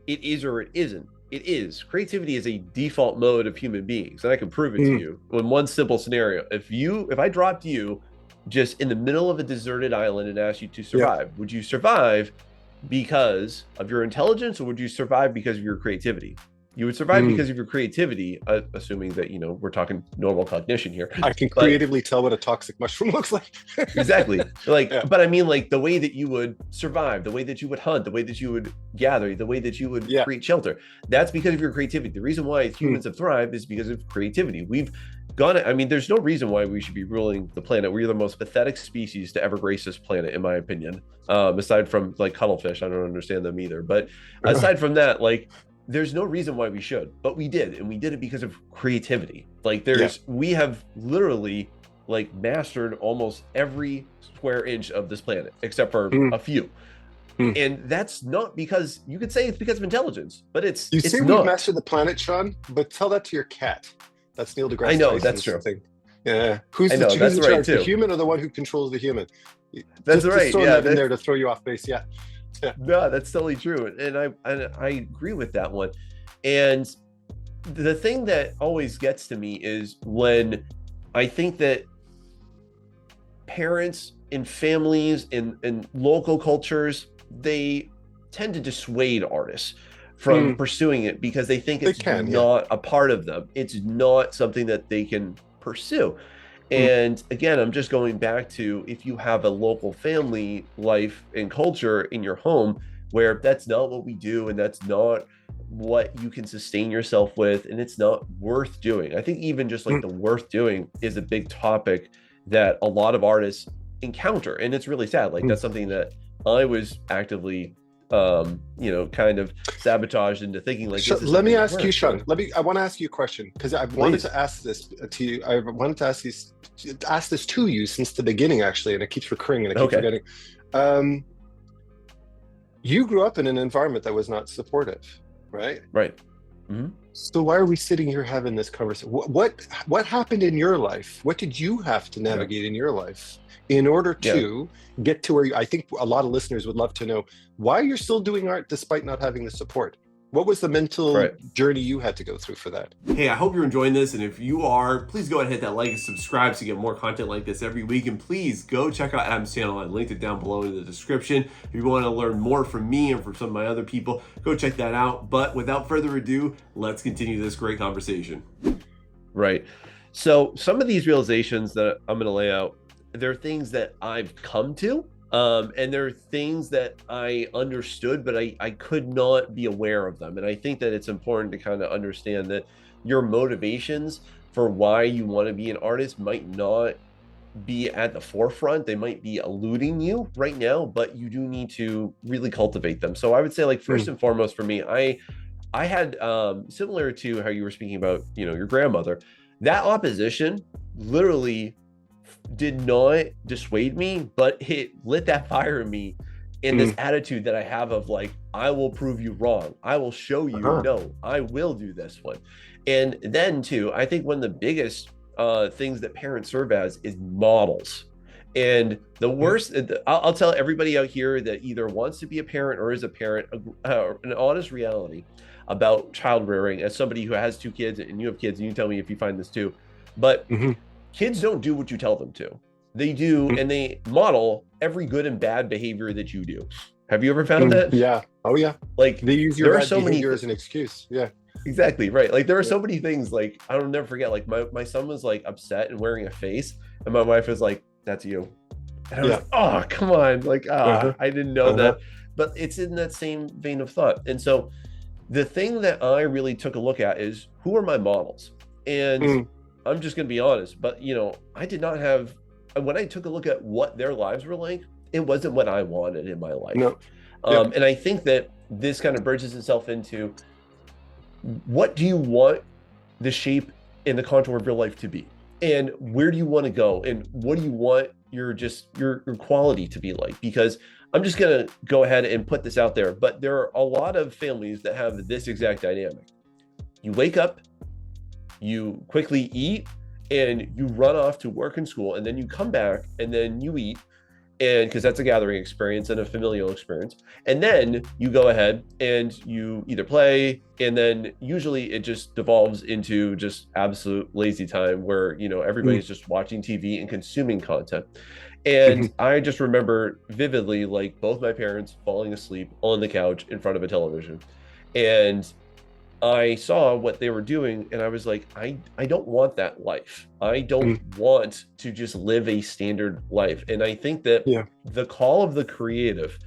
it is or it isn't. It is. Creativity is a default mode of human beings, and I can prove it to you in one simple scenario. If I dropped you just in the middle of a deserted island and asked you to survive, would you survive because of your intelligence, or would you survive because of your creativity? You would survive because of your creativity, assuming that, we're talking normal cognition here. I can creatively tell what a toxic mushroom looks like. Exactly. But I mean, like the way that you would survive, the way that you would hunt, the way that you would gather, the way that you would create shelter. That's because of your creativity. The reason why humans have thrived is because of creativity. There's no reason why we should be ruling the planet. We're the most pathetic species to ever grace this planet, in my opinion. Aside from like cuttlefish, I don't understand them either. But aside from that, there's no reason why we should, but we did, and we did it because of creativity. We have literally mastered almost every square inch of this planet, except for a few. And that's not because, you could say it's because of intelligence, but it's we've mastered the planet, Sean, but tell that to your cat. That's Neil deGrasse I know, Tyson's that's true. Thing. Yeah. Who's in charge, the human or the one who controls the human? That's right. Just throw that in there to throw you off base. Yeah. No, that's totally true. And I agree with that one. And the thing that always gets to me is when I think that parents and families and local cultures, they tend to dissuade artists from pursuing it because they think it's not a part of them. It's not something that they can pursue. And again, I'm just going back to, if you have a local family life and culture in your home where that's not what we do, and that's not what you can sustain yourself with, and it's not worth doing. I think even just the worth doing is a big topic that a lot of artists encounter. And it's really sad. That's something that I was actively kind of sabotaged into thinking let me ask you, Sean. I want to ask you a question, because I've wanted to ask this to you. I wanted to ask this to you since the beginning, actually, and it keeps recurring and I keep forgetting. You grew up in an environment that was not supportive, right? Right. So why are we sitting here having this conversation? What happened in your life? What did you have to navigate in your life in order to get to where I think a lot of listeners would love to know why you're still doing art despite not having the support? What was the mental journey you had to go through for that? Hey, I hope you're enjoying this. And if you are, please go ahead and hit that like and subscribe to get more content like this every week. And please go check out Adam's channel. I linked it down below in the description. If you want to learn more from me and from some of my other people, go check that out. But without further ado, let's continue this great conversation. Right. So some of these realizations that I'm going to lay out, they're things that I've come to And there are things that I understood, but I could not be aware of them. And I think that it's important to kind of understand that your motivations for why you want to be an artist might not be at the forefront. They might be eluding you right now, but you do need to really cultivate them. So I would say, like, first and foremost for me, I had similar to how you were speaking about, you know, your grandmother, that opposition literally did not dissuade me, but it lit that fire in me, in this attitude that I have of like, I will prove you wrong. I will show you, no, I will do this one. And then too, I think one of the biggest things that parents serve as is models. And the worst, I'll tell everybody out here that either wants to be a parent or is a parent, an honest reality about child rearing, as somebody who has 2 kids, and you have kids, and you tell me if you find this too, but kids don't do what you tell them to. They do, and they model every good and bad behavior that you do. Have you ever found that? Yeah. Oh yeah. Like, they use your bad behavior as an excuse. Yeah. Exactly, right. Like, there are so many things, like, I'll never forget, like, my son was like upset and wearing a face, and my wife was like, that's you. And I was like, oh, come on. Like, I didn't know that. But it's in that same vein of thought. And so the thing that I really took a look at is, who are my models? And I'm just going to be honest, but, you know, I did not have, when I took a look at what their lives were like, it wasn't what I wanted in my life. No. And I think that this kind of bridges itself into, what do you want the shape and the contour of your life to be? And where do you want to go? And what do you want your quality to be like? Because I'm just going to go ahead and put this out there, but there are a lot of families that have this exact dynamic. You wake up, you quickly eat, and you run off to work and school, and then you come back and then you eat, and because that's a gathering experience and a familial experience, and then you go ahead and you either play, and then usually it just devolves into just absolute lazy time where, you know, everybody's just watching TV and consuming content. And I just remember vividly, like, both my parents falling asleep on the couch in front of a television, and I saw what they were doing, and I was like, I don't want that life. I don't want to just live a standard life. And I think that the call of the creative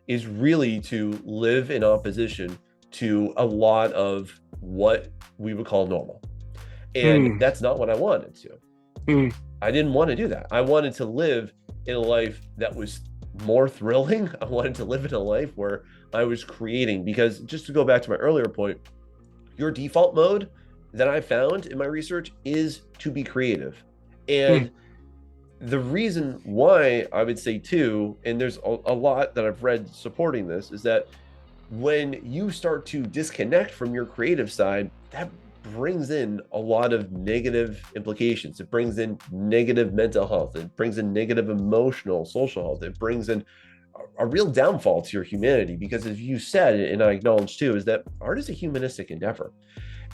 is really to live in opposition to a lot of what we would call normal. And that's not what I wanted to. I didn't want to do that. I wanted to live in a life that was more thrilling. I wanted to live in a life where I was creating, because just to go back to my earlier point, your default mode that I found in my research is to be creative. And the reason why I would say too, and there's a lot that I've read supporting this, is that when you start to disconnect from your creative side, that brings in a lot of negative implications. It brings in negative mental health. It brings in negative emotional, social health. It brings in a real downfall to your humanity, because as you said, and I acknowledge too, is that art is a humanistic endeavor.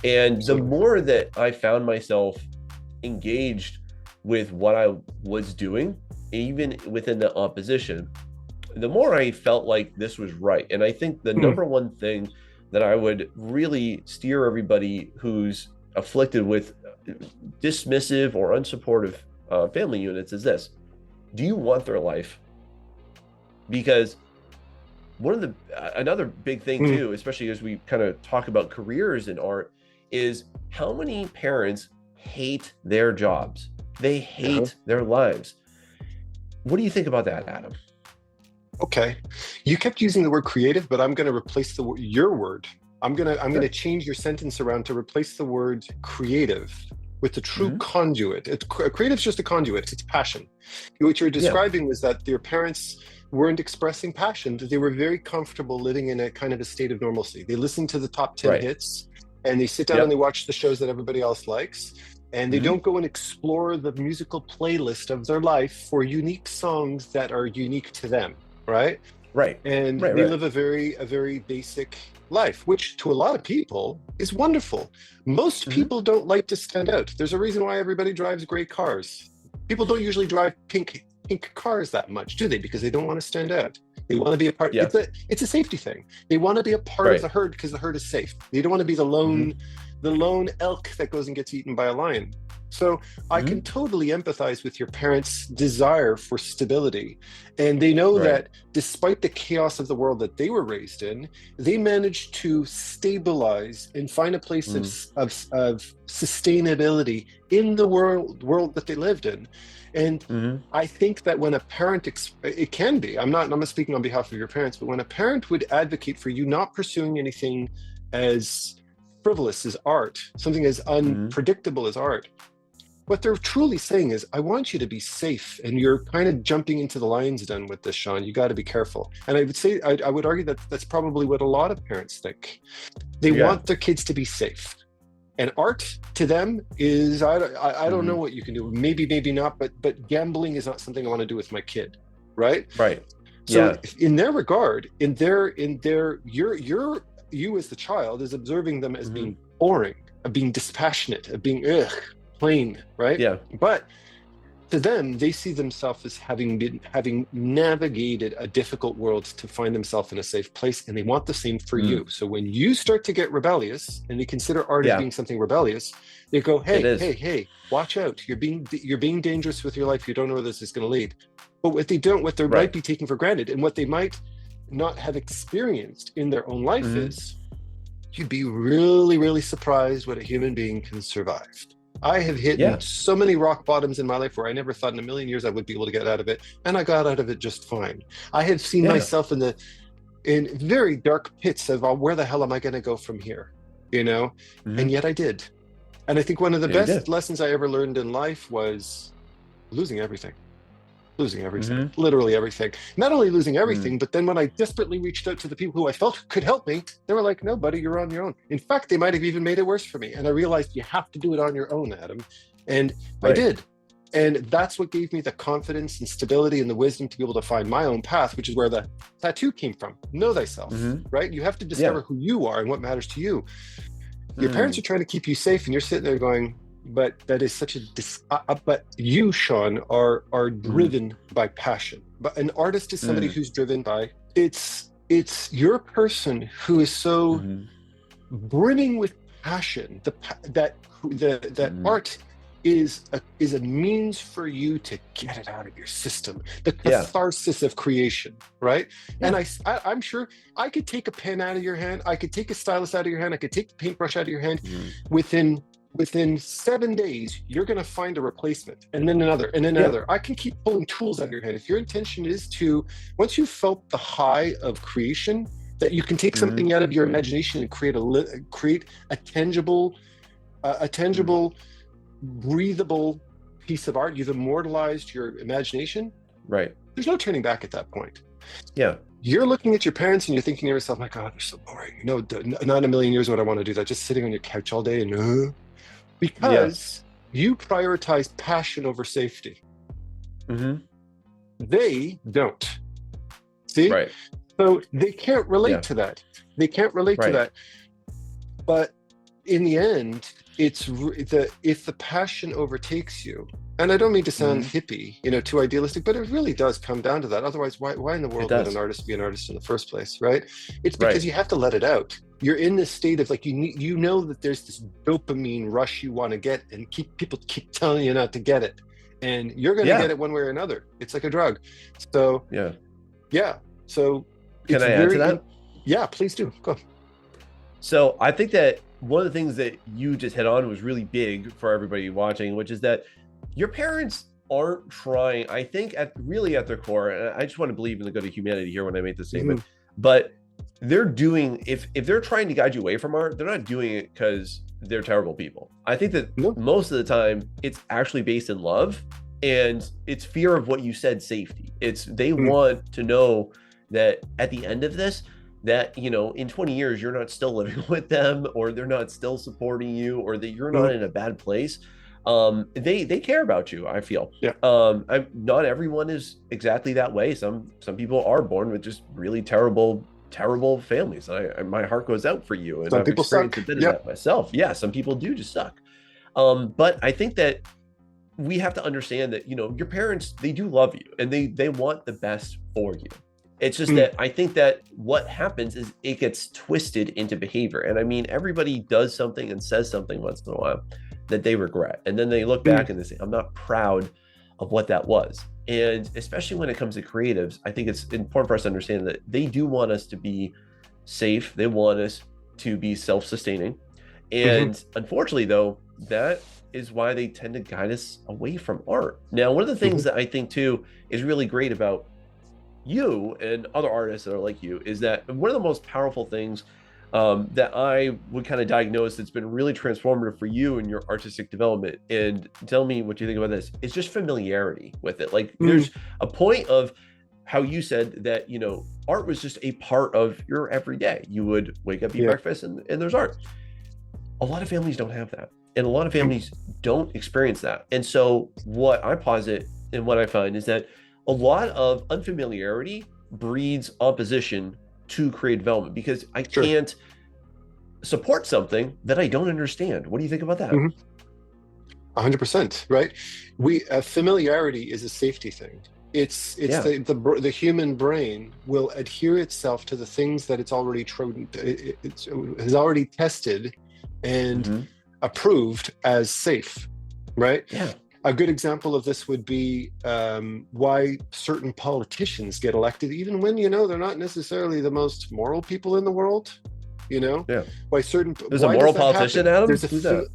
And the more that I found myself engaged with what I was doing, even within the opposition, the more I felt like this was right. And I think the number one thing that I would really steer everybody who's afflicted with dismissive or unsupportive family units is this: do you want their life? Because another big thing too, especially as we kind of talk about careers in art, is how many parents hate their jobs. They hate their lives. What do you think about that, Adam? Okay, you kept using the word creative, but I'm going to replace your word. I'm going to change your sentence around to replace the word creative with the true conduit. Creative's just a conduit. It's passion. What you're describing was that your parents weren't expressing passion, that they were very comfortable living in a kind of a state of normalcy. They listen to the top 10 hits, and they sit down and they watch the shows that everybody else likes, and they don't go and explore the musical playlist of their life for unique songs that are unique to them, right? And they live a very basic life, which to a lot of people is wonderful. Most people don't like to stand out. There's a reason why everybody drives great cars. People don't usually drive pink cars that much, do they? Because they don't want to stand out. They want to be a part. It's a safety thing. They want to be a part of the herd because the herd is safe. They don't want to be the lone elk that goes and gets eaten by a lion. So I can totally empathize with your parents' desire for stability. And they know that despite the chaos of the world that they were raised in, they managed to stabilize and find a place of sustainability in the world that they lived in. And I think that when a parent, it can be, I'm not speaking on behalf of your parents, but when a parent would advocate for you not pursuing anything as frivolous as art, something as unpredictable as art, what they're truly saying is, I want you to be safe. And you're kind of jumping into the lion's den with this, Sean. You got to be careful. And I would say, I would argue that that's probably what a lot of parents think. They want their kids to be safe. And art to them is, I don't know what you can do. Maybe not, but gambling is not something I want to do with my kid. Right? Right. So in their regard, you as the child is observing them as being boring, of being dispassionate, of being plain, right? Yeah. But to them, they see themselves as having navigated a difficult world to find themselves in a safe place, and they want the same for you. So when you start to get rebellious, and they consider art as being something rebellious, they go, hey, watch out! You're being dangerous with your life. You don't know where this is going to lead. But what they might be taking for granted, and what they might not have experienced in their own life is, you'd be really, really surprised what a human being can survive. I have hit so many rock bottoms in my life where I never thought in a million years I would be able to get out of it, and I got out of it just fine. I have seen myself in very dark pits of where the hell am I going to go from here, and yet I did. And I think one of the best lessons I ever learned in life was losing everything. Literally everything. Not only losing everything, but then when I desperately reached out to the people who I felt could help me, they were like, no, buddy, you're on your own. In fact, they might have even made it worse for me. And I realized you have to do it on your own, Adam. And I did. And that's what gave me the confidence and stability and the wisdom to be able to find my own path, which is where the tattoo came from. Know thyself, right? You have to discover who you are and what matters to you. Your parents are trying to keep you safe, and you're sitting there going, but that is such but you, Sean, are driven by passion. But an artist is somebody who's driven by, it's your person who is so brimming with passion, that art is a means for you to get it out of your system, the catharsis of creation, right? And I'm sure I could take a pen out of your hand, I could take a stylus out of your hand, I could take the paintbrush out of your hand. Within 7 days, you're going to find a replacement, and then another, and then another. I can keep pulling tools out of your hand. If your intention is to, once you've felt the high of creation, that you can take something out of your imagination and create a tangible, breathable piece of art. You've immortalized your imagination. Right. There's no turning back at that point. Yeah. You're looking at your parents and you're thinking to yourself, my God, they're so boring. Not in a million years would I want to do that. Just sitting on your couch all day and because you prioritize passion over safety. They don't. See? Right. So they can't relate to that. They can't relate to that. But in the end, if the passion overtakes you, and I don't mean to sound hippie, too idealistic, but it really does come down to that. Otherwise, why in the world would an artist be an artist in the first place, right? It's because you have to let it out. You're in this state of that there's this dopamine rush you want to get, and people keep telling you not to get it, and you're going to get it one way or another. It's like a drug. So So can I add to that? Yeah, please do. Go. So I think that one of the things that you just hit on was really big for everybody watching, which is that your parents aren't trying, I think at their core, and I just want to believe in the good of humanity here when I make this statement, but they're doing, if they're trying to guide you away from art, they're not doing it because they're terrible people. I think that most of the time it's actually based in love, and it's fear of what you said, safety. They want to know that at the end of this, that, in 20 years, you're not still living with them, or they're not still supporting you, or that you're not in a bad place. They care about you, I feel. Not everyone is exactly that way. Some people are born with just really terrible families. My heart goes out for you, and I've experienced a bit of that myself. Yeah, some people do just suck. But I think that we have to understand that, your parents, they do love you, and they want the best for you. It's just that I think that what happens is it gets twisted into behavior. And I mean, everybody does something and says something once in a while. that they regret. And then they look back and they say, I'm not proud of what that was. And especially when it comes to creatives, I think it's important for us to understand that they do want us to be safe. They want us to be self-sustaining. And unfortunately, though, that is why they tend to guide us away from art. Now, one of the things that I think, too, is really great about you and other artists that are like you is that one of the most powerful things that I would kind of diagnose that's been really transformative for you and your artistic development, and tell me what you think about this, is just familiarity with it. Like there's a point of how you said that, you know, art was just a part of your everyday. You would wake up, eat breakfast, and there's art. A lot of families don't have that. And a lot of families don't experience that. And so what I posit and what I find is that a lot of unfamiliarity breeds opposition to creative development, because I can't support something that I don't understand. What do you think about that? 100%, right? Familiarity is a safety thing. It's the human brain will adhere itself to the things that it's already has already tested and approved as safe, right? Yeah. A good example of this would be why certain politicians get elected, even when, you know, they're not necessarily the most moral people in the world, you know? Yeah. Why There's a moral politician, Adam? Who's that?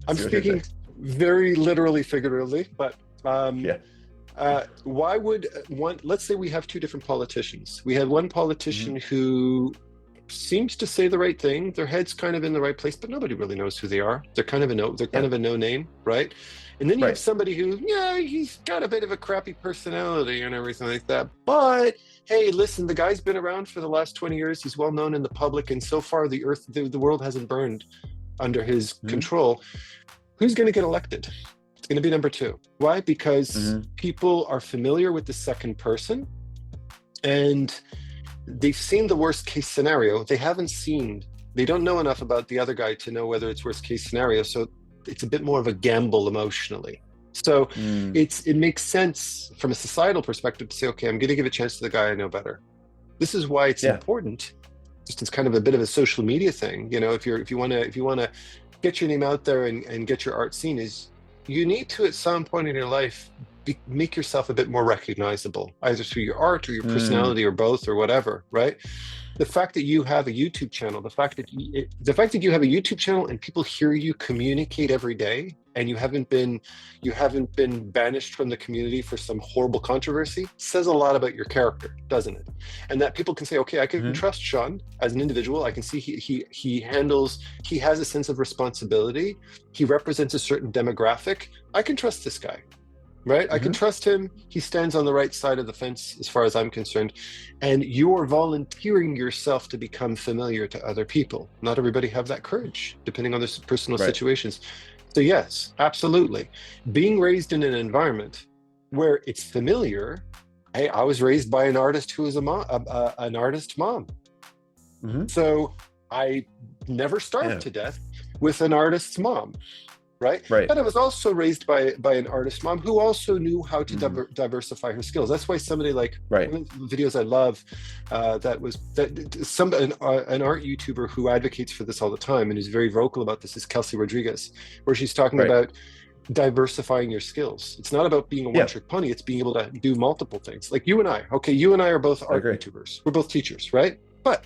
I'm speaking very literally, figuratively, but why would let's say we have two different politicians. We had one politician who seems to say the right thing. Their head's kind of in the right place, but nobody really knows who they are. They're kind of a no name, right? And then you have somebody who, he's got a bit of a crappy personality and everything like that. But hey, listen, the guy's been around for the last 20 years. He's well known in the public, and so far the world hasn't burned under his control. Who's going to get elected? It's going to be number two. Why? Because people are familiar with the second person, and they've seen the worst case scenario. They don't know enough about the other guy to know whether it's worst case scenario. So it's a bit more of a gamble emotionally. So it makes sense from a societal perspective to say, okay, I'm going to give a chance to the guy I know better. This is why it's important. Just as kind of a bit of a social media thing. You know, if you want to get your name out there and get your art seen, is you need to, at some point in your life, make yourself a bit more recognizable, either through your art or your personality or both or whatever, right? The fact that you have a YouTube channel, the fact that you have a YouTube channel and people hear you communicate every day, and you haven't been banished from the community for some horrible controversy, says a lot about your character, doesn't it? And that people can say, okay, I can trust Sean as an individual. I can see he has a sense of responsibility. He represents a certain demographic. I can trust this guy. Right? I can trust him. He stands on the right side of the fence as far as I'm concerned. And you're volunteering yourself to become familiar to other people. Not everybody have that courage, depending on their personal situations. So yes, absolutely. Being raised in an environment where it's familiar. Hey, I was raised by an artist who was an artist mom. So I never starved to death with an artist's mom. Right. But I was also raised by an artist mom who also knew how to diversify her skills. That's why somebody like one of the videos I love, an art YouTuber who advocates for this all the time and is very vocal about this is Kelsey Rodriguez, where she's talking about diversifying your skills. It's not about being a one-trick pony. It's being able to do multiple things. Like you and I. Okay, you and I are both art YouTubers. We're both teachers, right? But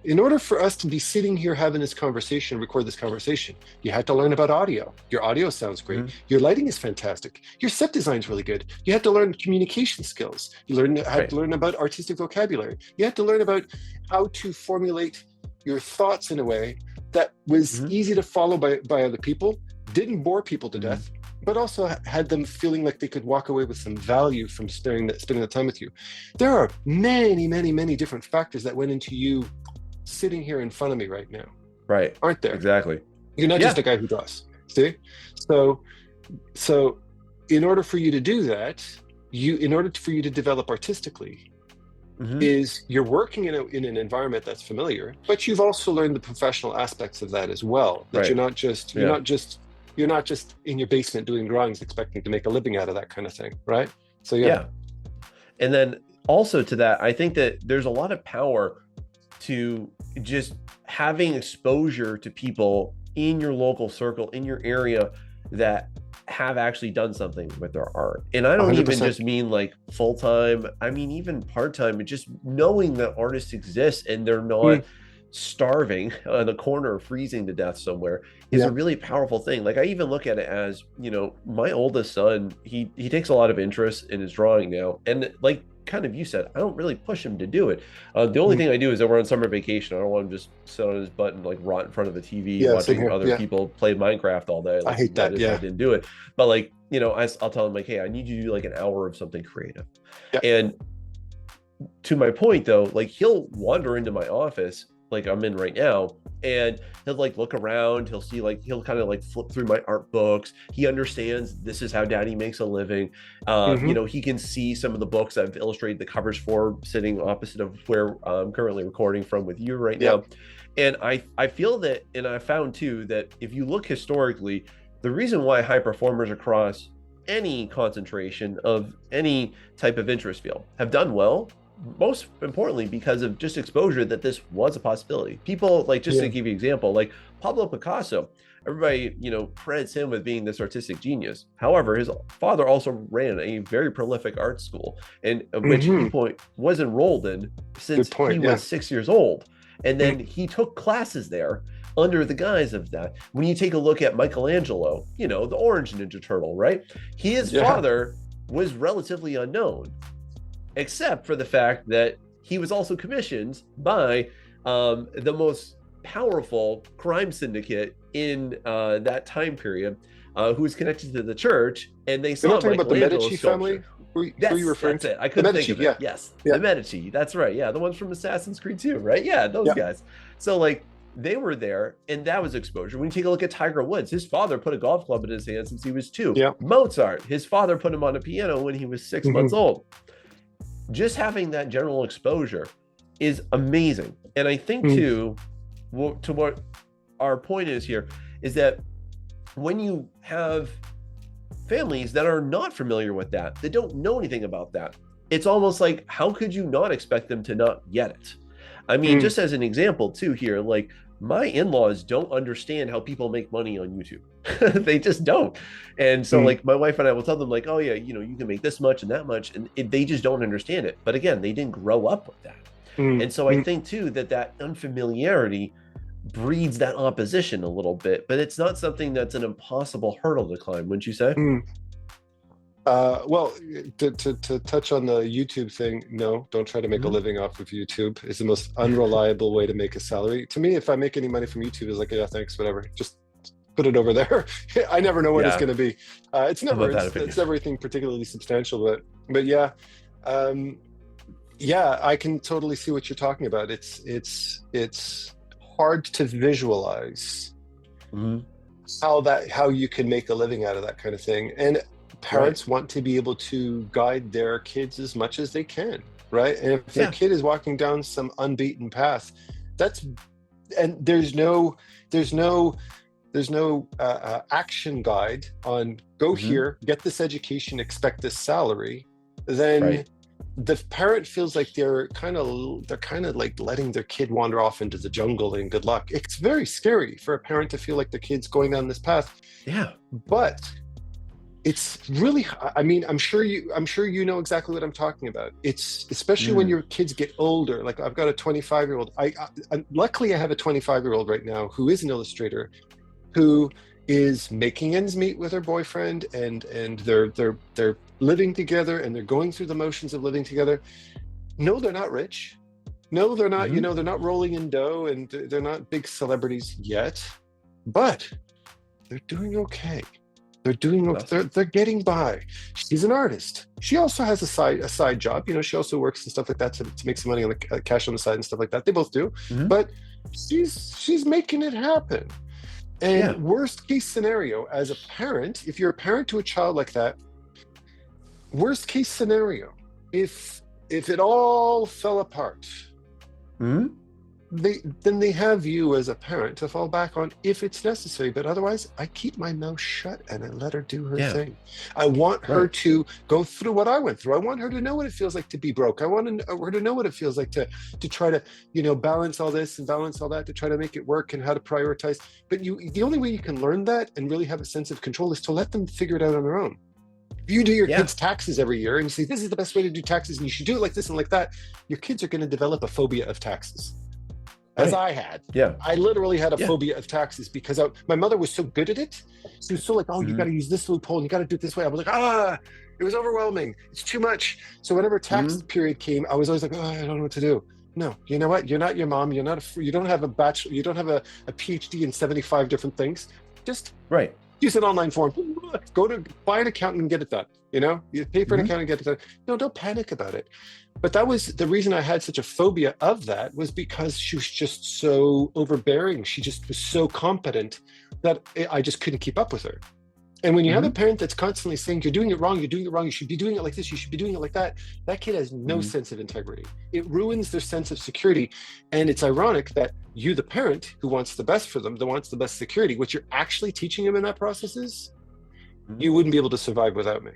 in order for us to be sitting here having this conversation, record this conversation, you had to learn about audio. Your audio sounds great. Your lighting is fantastic. Your set design is really good. You had to learn communication skills. You had to learn about artistic vocabulary. You had to learn about how to formulate your thoughts in a way that was easy to follow by other people, didn't bore people to death, but also had them feeling like they could walk away with some value from spending the time with you. There are many, many, many different factors that went into you sitting here in front of me right now. Right. Aren't there? Exactly. You're not just a guy who draws. See? So in order for you to do that, in order for you to develop artistically, is you're working in an environment that's familiar, but you've also learned the professional aspects of that as well. That you're not just in your basement doing drawings expecting to make a living out of that kind of thing, right? So and then also to that, I think that there's a lot of power to just having exposure to people in your local circle, in your area, that have actually done something with their art. And I don't 100%. even just mean like full-time, I mean even part-time, just knowing that artists exist and they're not starving on the corner, freezing to death somewhere, is a really powerful thing. Like I even look at it as, you know, my oldest son, he takes a lot of interest in his drawing now, and like kind of you said, I don't really push him to do it. The only thing I do is that we're on summer vacation. I don't want him to just sit on his butt and like rot in front of the TV watching other people play Minecraft all day. Like, I hate that. I didn't do it. But like, you know, I'll tell him like, hey, I need you to do like an hour of something creative. And to my point though, like he'll wander into my office like I'm in right now, and he'll like look around, he'll see like, he'll kind of like flip through my art books. He understands this is how daddy makes a living. You know, he can see some of the books I've illustrated the covers for sitting opposite of where I'm currently recording from with you right now. And I feel that, and I found too, that if you look historically, the reason why high performers across any concentration of any type of interest field have done well, most importantly because of just exposure that this was a possibility. People like, just to give you an example, like Pablo Picasso, everybody, you know, credits him with being this artistic genius. However, his father also ran a very prolific art school, and which he was enrolled in since he was 6 years old. And then he took classes there under the guise of that. When you take a look at Michelangelo, you know, the Orange Ninja Turtle, right? His father was relatively unknown, except for the fact that he was also commissioned by the most powerful crime syndicate in that time period, who was connected to the church, and they saw talking about the Medici family. Who are you referring to? I couldn't think of it. Yes, the Medici. That's right. Yeah, the ones from Assassin's Creed 2, right? Yeah, those guys. So like, they were there, and that was exposure. When you take a look at Tiger Woods, his father put a golf club in his hand since he was 2. Mozart, his father put him on a piano when he was 6 months old. Just having that general exposure is amazing. And I think too, to what our point is here, is that when you have families that are not familiar with that, they don't know anything about that, it's almost like, how could you not expect them to not get it? I mean, just as an example too here, like my in-laws don't understand how people make money on YouTube. They just don't. And so like my wife and I will tell them like, oh yeah, you know, you can make this much and that much, and they just don't understand it. But again, they didn't grow up with that. And so I think too that unfamiliarity breeds that opposition a little bit, but it's not something that's an impossible hurdle to climb, wouldn't you say? Well, to touch on the YouTube thing, no, don't try to make a living off of YouTube. It's the most unreliable way to make a salary. To me, if I make any money from YouTube, it's like, yeah, thanks, whatever. Just put it over there. I never know when it's going to be. It's never anything particularly substantial, but yeah. Yeah, I can totally see what you're talking about. It's hard to visualize how you can make a living out of that kind of thing. And parents want to be able to guide their kids as much as they can, right? And if their kid is walking down some unbeaten path, and there's no action guide on go here, get this education, expect this salary, then the parent feels like they're kind of like letting their kid wander off into the jungle and good luck. It's very scary for a parent to feel like the kid's going down this path. But it's really, I mean, I'm sure you know exactly what I'm talking about. It's especially when your kids get older. Like I've got a 25-year-old. Luckily I have a 25-year-old right now who is an illustrator, who is making ends meet with her boyfriend, and they're living together, and they're going through the motions of living together. No, they're not rich. No, they're not, you know, they're not rolling in dough, and they're not big celebrities yet, but they're doing okay. They're getting by. She's an artist. She also has a side job. You know, she also works and stuff like that to make some money on the cash on the side and stuff like that. They both do, but she's making it happen. And worst case scenario, as a parent, if you're a parent to a child like that, worst case scenario, if it all fell apart, they have you as a parent to fall back on if it's necessary. But otherwise, I keep my mouth shut and I let her do her thing. I want her to go through what I went through. I want her to know what it feels like to be broke. I want her to know what it feels like to try to, balance all this and balance all that, to try to make it work and how to prioritize. But the only way you can learn that and really have a sense of control is to let them figure it out on their own. If you do your kids' taxes every year and you say, this is the best way to do taxes and you should do it like this and like that, your kids are going to develop a phobia of taxes. As I had. I literally had a phobia of taxes because my mother was so good at it. She was so like, oh, you got to use this loophole and you got to do it this way. I was like, it was overwhelming. It's too much. So whenever tax period came, I was always like, I don't know what to do. No, you know what? You're not your mom. You don't have a bachelor. You don't have a PhD in 75 different things. Just use an online form. Go to buy an accountant and get it done. You pay for an accountant and get it done. No, don't panic about it. But that was the reason I had such a phobia of that, was because she was just so overbearing. She just was so competent that I just couldn't keep up with her. And when you have a parent that's constantly saying, you're doing it wrong, you should be doing it like this, you should be doing it like that kid has no sense of integrity. It ruins their sense of security. And it's ironic that you, the parent who wants the best for them, that wants the best security, what you're actually teaching them in that process is, you wouldn't be able to survive without me.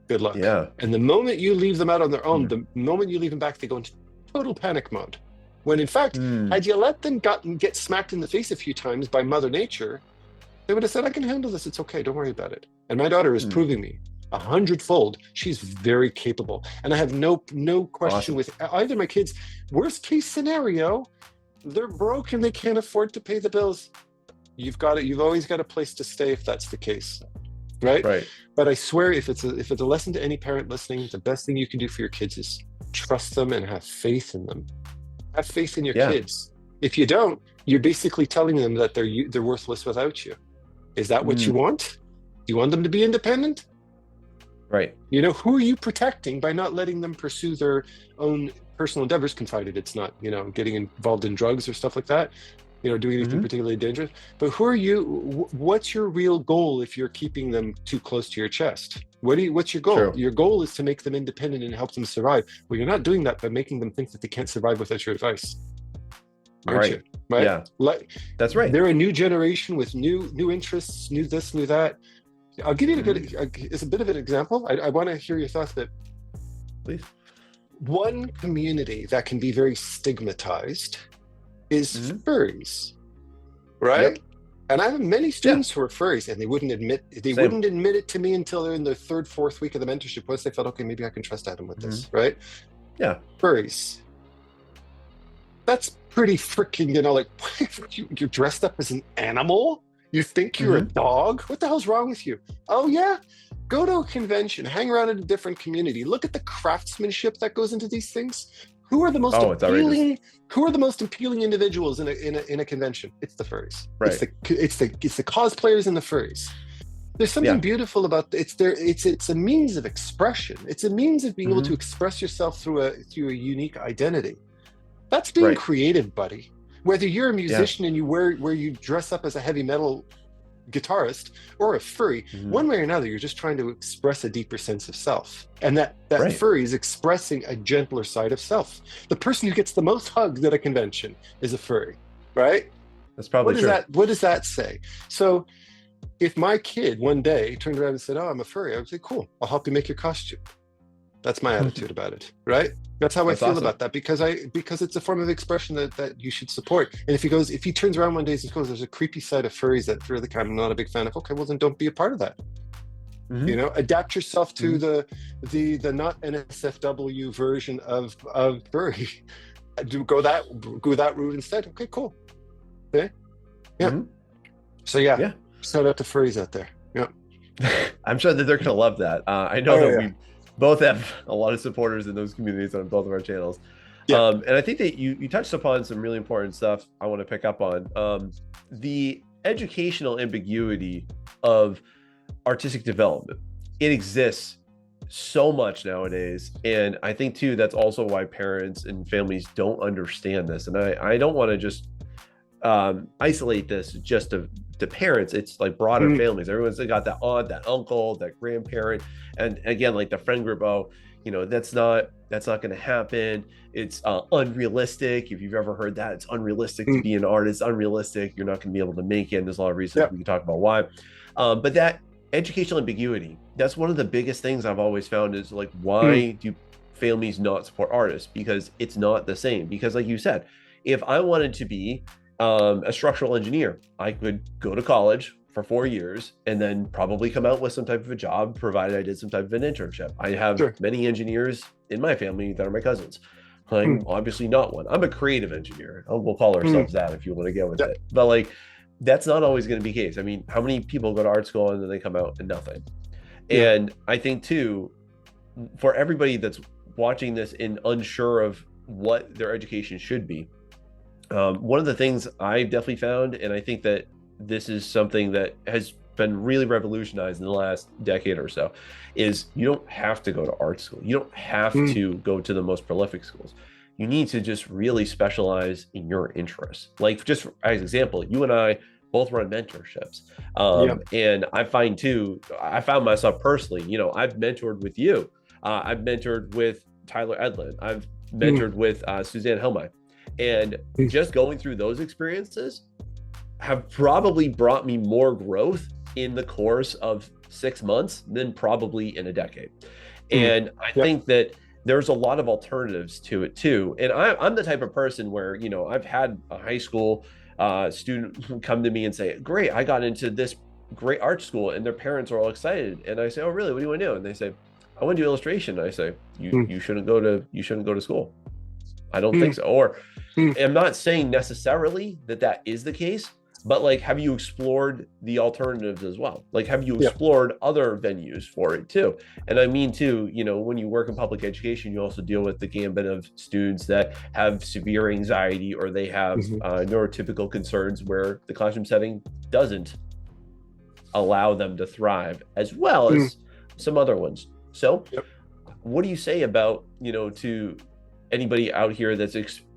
Good luck. And the moment you leave them out on their own, the moment you leave them back, they go into total panic mode. When in fact, had you let them get smacked in the face a few times by Mother Nature, they would have said, I can handle this. It's okay. Don't worry about it. And my daughter is proving me 100-fold. She's very capable. And I have no question with either my kids. Worst case scenario, they're broke and they can't afford to pay the bills. You've always got a place to stay if that's the case. Right. But I swear, if it's a lesson to any parent listening, the best thing you can do for your kids is trust them and have faith in them. Have faith in your kids. If you don't, you're basically telling them that they're worthless without you. Is that what you want? Do you want them to be independent? Right. Who are you protecting by not letting them pursue their own personal endeavors, confided it's not, getting involved in drugs or stuff like that, doing anything particularly dangerous. But who are you? What's your real goal if you're keeping them too close to your chest? What's your goal? True. Your goal is to make them independent and help them survive. Well, you're not doing that by making them think that they can't survive without your advice. Aren't you? Right? Yeah. That's right. They're a new generation with new interests, new this, new that. I'll give you it's a bit of an example. I want to hear your thoughts, but please. One community that can be very stigmatized is furries, right? And I have many students who are furries, and they wouldn't admit it to me until they're in their third, fourth week of the mentorship. Once they felt, okay, maybe I can trust Adam with this, right? Yeah. Furries. That's pretty freaking, you're dressed up as an animal? You think you're a dog? What the hell's wrong with you? Oh yeah? Go to a convention, hang around in a different community. Look at the craftsmanship that goes into these things. Who are the most appealing? Who are the most appealing individuals in a convention? It's the furries. Right. It's the cosplayers and the furries. There's something beautiful about it's a means of expression. It's a means of being able to express yourself through a unique identity. That's being creative, buddy. Whether you're a musician and you dress up as a heavy metal guitarist or a furry, one way or another, you're just trying to express a deeper sense of self. And that furry is expressing a gentler side of self. The person who gets the most hugs at a convention is a furry, right? That's probably true. What does that say? So if my kid one day turned around and said, oh, I'm a furry, I would say, cool, I'll help you make your costume. That's my attitude about it, right? That's how I feel about that, because it's a form of expression that you should support. And if he turns around one day and goes, there's a creepy side of furries that really kind of not a big fan of, okay, well then don't be a part of that. Adapt yourself to the not NSFW version of furry. Go that route instead. Okay, cool. Okay. Yeah. So shout out to furries out there. Yeah. I'm sure that they're gonna love that. I know we both have a lot of supporters in those communities on both of our channels. And I think that you touched upon some really important stuff I want to pick up on. The educational ambiguity of artistic development. It exists so much nowadays. And I think too, that's also why parents and families don't understand this. And I don't want to just isolate this just to parents. It's like broader families. Everyone's got that aunt, that uncle, that grandparent, and again, like the friend group. Oh, that's not That's not going to happen. It's unrealistic. If you've ever heard that, it's unrealistic to be an artist, unrealistic. You're not going to be able to make it. And there's a lot of reasons we can talk about why. But that educational ambiguity, that's one of the biggest things I've always found is like, why do families not support artists? Because it's not the same. Because like you said, if I wanted to be a structural engineer, I could go to college for 4 years and then probably come out with some type of a job, provided I did some type of an internship. I have many engineers in my family that are my cousins. I'm obviously not one. I'm a creative engineer. We'll call ourselves that if you want to get with it. But like, that's not always going to be the case. I mean, how many people go to art school and then they come out and nothing? And I think too, for everybody that's watching this and unsure of what their education should be, one of the things I've definitely found, and I think that this is something that has been really revolutionized in the last decade or so, is you don't have to go to art school. You don't have to go to the most prolific schools. You need to just really specialize in your interests. Like, just as an example, you and I both run mentorships. And I find too, I found myself personally, you know, I've mentored with you. I've mentored with Tyler Edlin. I've mentored with Suzanne Helmai. And just going through those experiences have probably brought me more growth in the course of 6 months than probably in a decade. And I think that there's a lot of alternatives to it too. And I'm the type of person where, you know, I've had a high school student come to me and say, great, I got into this great art school, and their parents are all excited. And I say, oh, really? What do you want to do? And they say, I want to do illustration. And I say, you shouldn't go to school. I don't think so. Or I'm not saying necessarily that is the case, but like, have you explored the alternatives as well? Like, have you explored other venues for it too? And I mean too, you know, when you work in public education, you also deal with the gambit of students that have severe anxiety, or they have neurotypical concerns where the classroom setting doesn't allow them to thrive, as well as some other ones. So what do you say about, you know, to anybody out here that's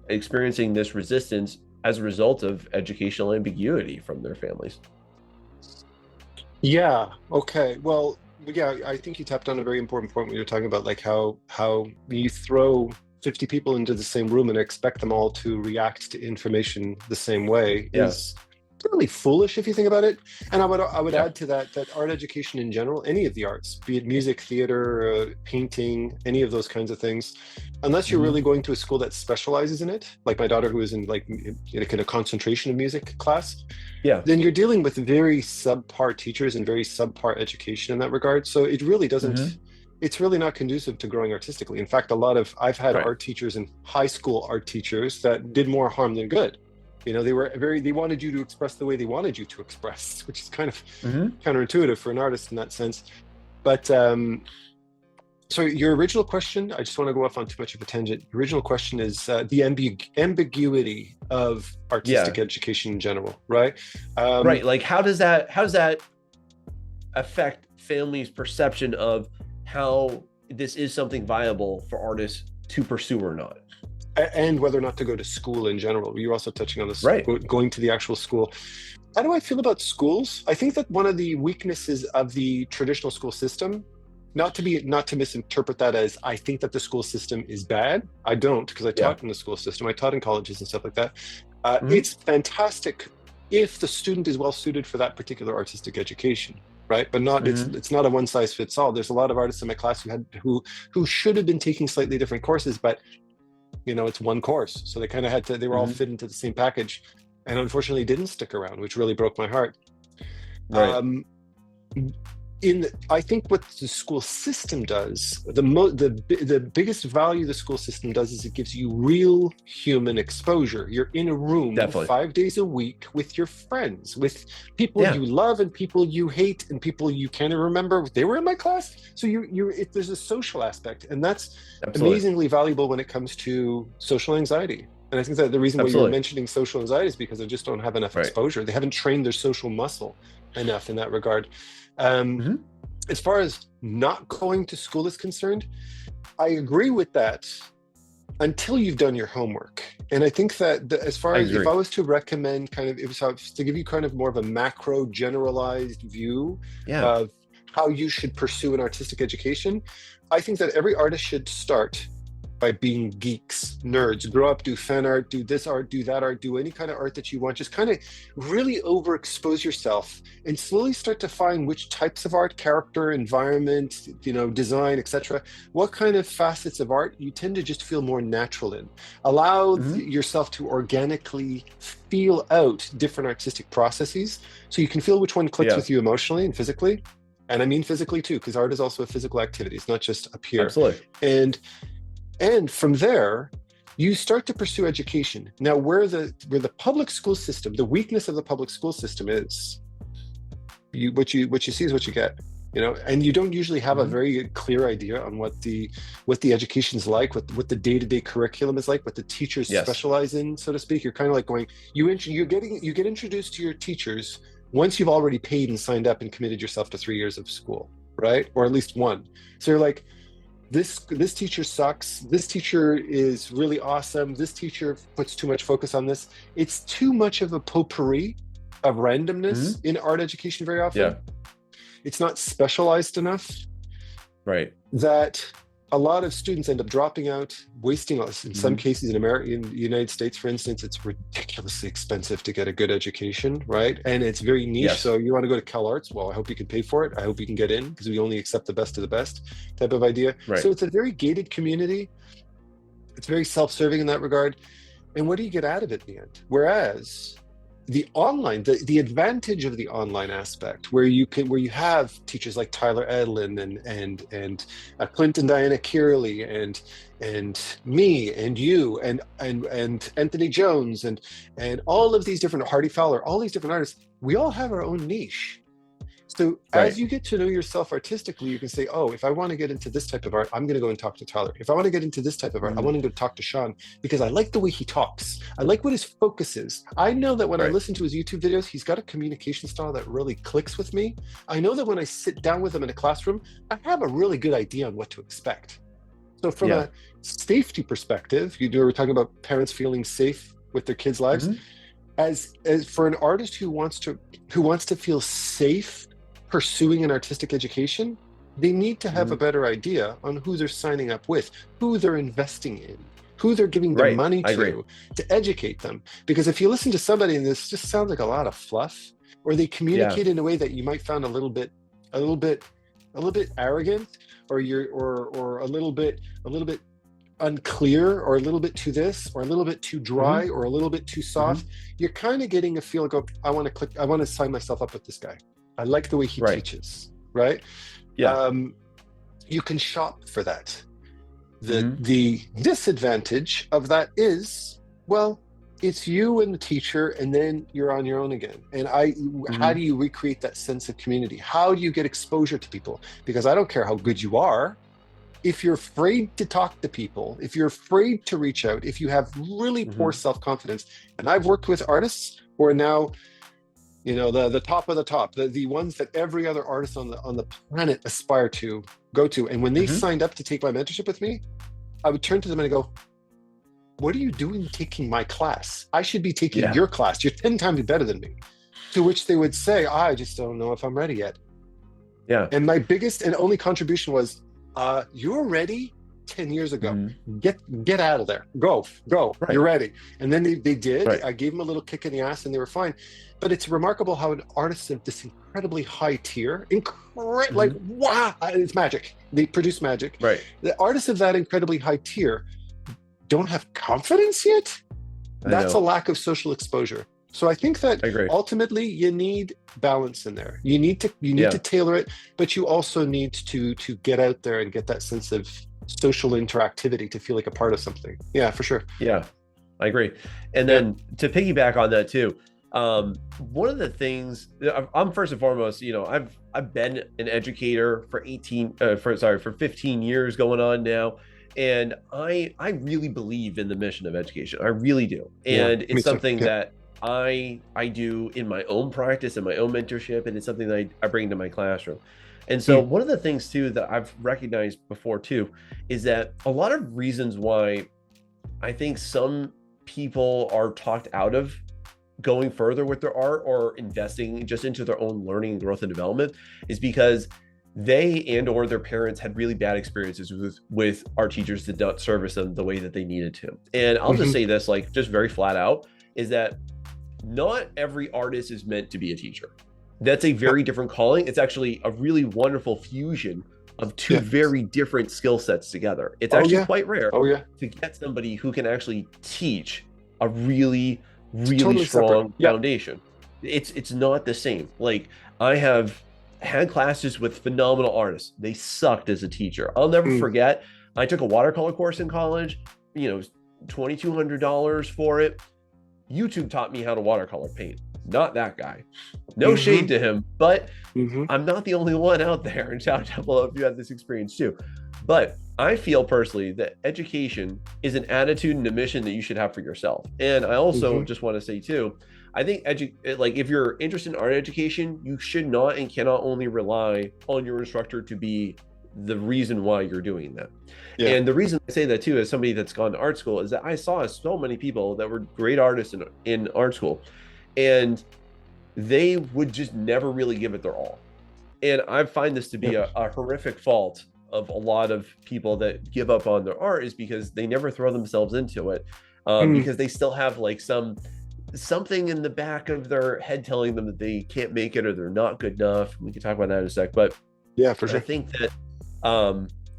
experiencing this resistance as a result of educational ambiguity from their families? Okay. Well, I think you tapped on a very important point when you're talking about like how you throw 50 people into the same room and expect them all to react to information the same way is really foolish if you think about it. And I would add to that art education in general, any of the arts, be it music, theater, painting, any of those kinds of things, unless you're really going to a school that specializes in it, like my daughter who is in like in a concentration of music class, then you're dealing with very subpar teachers and very subpar education in that regard. So it really doesn't, it's really not conducive to growing artistically. In fact, I've had art teachers and high school art teachers that did more harm than good. You know, they wanted you to express the way they wanted you to express, which is kind of counterintuitive for an artist in that sense. But so your original question, I just want to go off on too much of a tangent. The original question is the ambiguity of artistic education in general, right? Like, how does that affect families' perception of how this is something viable for artists to pursue or not? And whether or not to go to school in general. You're also touching on this, going to the actual school. How do I feel about schools? I think that one of the weaknesses of the traditional school system, not to misinterpret that as I think that the school system is bad. I don't, because I taught in the school system. I taught in colleges and stuff like that. It's fantastic if the student is well suited for that particular artistic education, right? But not it's not a one size fits all. There's a lot of artists in my class who should have been taking slightly different courses, but you know, it's one course. So they kind of had to, they were all fit into the same package, and unfortunately didn't stick around, which really broke my heart. I think what the school system does, the biggest value the school system does is it gives you real human exposure. You're in a room 5 days a week with your friends, with people you love and people you hate and people you can't even remember they were in my class. So there's a social aspect, and that's amazingly valuable when it comes to social anxiety. And I think that the reason why you're mentioning social anxiety is because they just don't have enough exposure. They haven't trained their social muscle enough in that regard. As far as not going to school is concerned, I agree with that until you've done your homework. And I think that as far as if I was to recommend to give you kind of more of a macro generalized view of how you should pursue an artistic education, I think that every artist should start by being geeks, nerds, grow up, do fan art, do this art, do that art, do any kind of art that you want. Just kind of really overexpose yourself and slowly start to find which types of art, character, environment, design, etc. What kind of facets of art you tend to just feel more natural in. Allow yourself to organically feel out different artistic processes so you can feel which one clicks with you emotionally and physically. And I mean physically too, because art is also a physical activity. It's not just up here. Absolutely. And from there, you start to pursue education. Now, where the public school system, the weakness of the public school system is, what you see is what you get. And you don't usually have a very clear idea on what the education's like, what the day-to-day curriculum is like, what the teachers specialize in, so to speak. You're kind of like going, you get introduced to your teachers once you've already paid and signed up and committed yourself to 3 years of school, right? Or at least one. So you're like, this teacher sucks. This teacher is really awesome. This teacher puts too much focus on this. It's too much of a potpourri of randomness in art education very often. Yeah. It's not specialized enough. Right. That a lot of students end up dropping out, wasting us. In some cases in America, in the United States, for instance, it's ridiculously expensive to get a good education, right? And it's very niche. Yes. So you want to go to CalArts? Well, I hope you can pay for it. I hope you can get in because we only accept the best of the best type of idea. Right. So it's a very gated community. It's very self-serving in that regard. And what do you get out of it in the end? Whereas the online, the advantage of the online aspect, where you have teachers like Tyler Edlin and Clint and Diana Kearley and me and you and Anthony Jones and all of these different, Hardy Fowler, all these different artists, we all have our own niche. So as you get to know yourself artistically, you can say, oh, if I want to get into this type of art, I'm going to go and talk to Tyler. If I want to get into this type of art, I want to go talk to Sean because I like the way he talks. I like what his focus is. I know that when I listen to his YouTube videos, he's got a communication style that really clicks with me. I know that when I sit down with him in a classroom, I have a really good idea on what to expect. So from a safety perspective, we're talking about parents feeling safe with their kids' lives. As for an artist who wants to feel safe pursuing an artistic education, they need to have a better idea on who they're signing up with, who they're investing in, who they're giving their money to educate them. Because if you listen to somebody and this just sounds like a lot of fluff, or they communicate in a way that you might find a little bit arrogant, or a little bit unclear, or a little bit too this, or a little bit too dry, or a little bit too soft, you're kind of getting a feel like, oh, I want to sign myself up with this guy. I like the way he teaches, right? Yeah. You can shop for that. The disadvantage of that is, well, it's you and the teacher, and then you're on your own again. And how do you recreate that sense of community? How do you get exposure to people? Because I don't care how good you are. If you're afraid to talk to people, if you're afraid to reach out, if you have really poor self-confidence, and I've worked with artists who are now, the top of the top, the ones that every other artist on the planet aspire to go to. And when they signed up to take my mentorship with me, I would turn to them and I go, what are you doing taking my class? I should be taking your class. You're 10 times better than me. To which they would say, I just don't know if I'm ready yet. Yeah. And my biggest and only contribution was, you're ready 10 years ago. Get out of there. Go. You're ready. And then they did. I gave them a little kick in the ass and they were fine. But it's remarkable how an artist of this incredibly high tier, like, wow, it's magic. They produce magic. Right. The artists of that incredibly high tier don't have confidence yet. That's a lack of social exposure. So I think that ultimately you need balance in there. You need to tailor it, but you also need to get out there and get that sense of social interactivity to feel like a part of something. Yeah, for sure. Yeah, I agree. And then to piggyback on that too, one of the things I'm first and foremost, I've been an educator for 15 years going on now. And I really believe in the mission of education. I really do. And it's something that I do in my own practice and my own mentorship, and it's something that I bring to my classroom. And so one of the things too that I've recognized before too is that a lot of reasons why I think some people are talked out of going further with their art or investing just into their own learning and growth and development is because they and or their parents had really bad experiences with art teachers that don't service them the way that they needed to. And I'll just say this, like, just very flat out, is that not every artist is meant to be a teacher. That's a very different calling. It's actually a really wonderful fusion of two very different skill sets together. It's actually quite rare to get somebody who can actually teach a really totally strong foundation. It's not the same. Like, I have had classes with phenomenal artists. They sucked as a teacher. I'll never forget, I took a watercolor course in college, you know, $2,200 for it. YouTube taught me how to watercolor paint. Not that guy. No shade to him, but I'm not the only one out there. And shout out to if you had this experience too. But I feel personally that education is an attitude and a mission that you should have for yourself. And I also just want to say too, I think like if you're interested in art education, you should not and cannot only rely on your instructor to be the reason why you're doing that. And the reason I say that too, as somebody that's gone to art school, is that I saw so many people that were great artists in art school, and they would just never really give it their all. And I find this to be a horrific fault of a lot of people that give up on their art, is because they never throw themselves into it, because they still have like something in the back of their head telling them that they can't make it or they're not good enough. We can talk about that in a sec, but for sure. I think that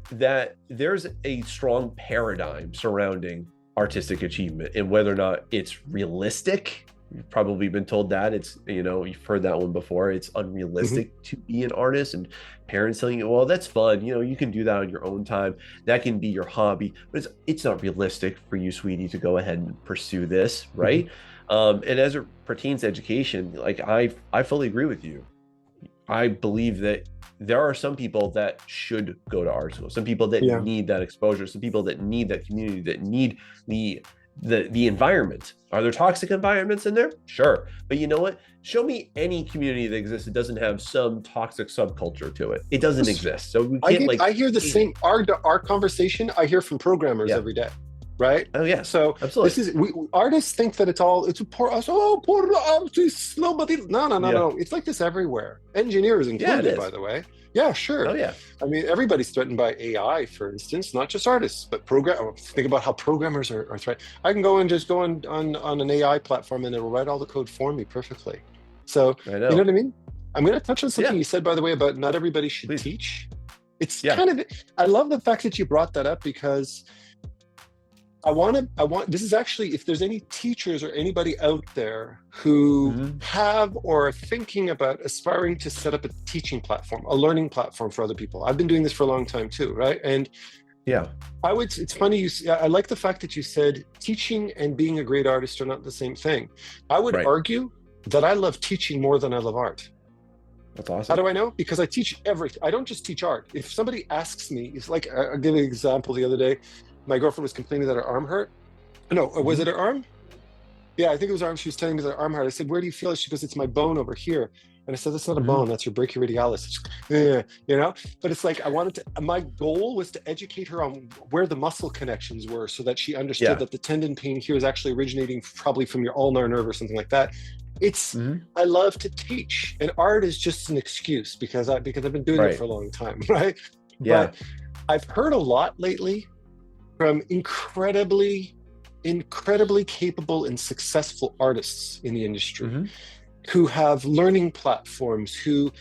that there's a strong paradigm surrounding artistic achievement and whether or not it's realistic. You've probably been told that it's, you know, you've heard that one before. It's unrealistic to be an artist, and parents telling you, well, that's fun. You know, you can do that on your own time. That can be your hobby, but it's not realistic for you, sweetie, to go ahead and pursue this. Right. And as it pertains to education, like I fully agree with you. I believe that there are some people that should go to art school, some people that need that exposure, some people that need that community, that need the environment. Are there toxic environments in there? Sure. But you know what? Show me any community that exists that doesn't have some toxic subculture to it. It doesn't exist. So we can't I hear the same our conversation I hear from programmers every day. Right? Oh yeah. So absolutely. Artists think that it's poor artists. Nobody. No. It's like this everywhere. Engineers included, by the way. Yeah, sure. Oh yeah. I mean, everybody's threatened by AI, for instance, not just artists, but think about how programmers are threatened. I can go on an AI platform and it'll write all the code for me perfectly. So you know what I mean? I'm going to touch on something you said, by the way, about not everybody should teach. It's kind of, I love the fact that you brought that up, because this is actually, if there's any teachers or anybody out there who have or are thinking about aspiring to set up a teaching platform, a learning platform for other people. I've been doing this for a long time too, right? And it's funny, I like the fact that you said teaching and being a great artist are not the same thing. I would argue that I love teaching more than I love art. That's awesome. How do I know? Because I teach everything. I don't just teach art. If somebody asks me, it's like, I'll give you an example. The other day, my girlfriend was complaining that her arm hurt. No, was it her arm? Yeah, I think it was her arm. She was telling me that her arm hurt. I said, where do you feel it? She goes, it's my bone over here. And I said, that's not a bone, that's your brachioradialis. You know, but it's like, my goal was to educate her on where the muscle connections were, so that she understood that the tendon pain here is actually originating probably from your ulnar nerve or something like that. I love to teach, and art is just an excuse because I've been doing it for a long time, right? Yeah. But I've heard a lot lately from incredibly capable and successful artists in the industry who have learning platforms, who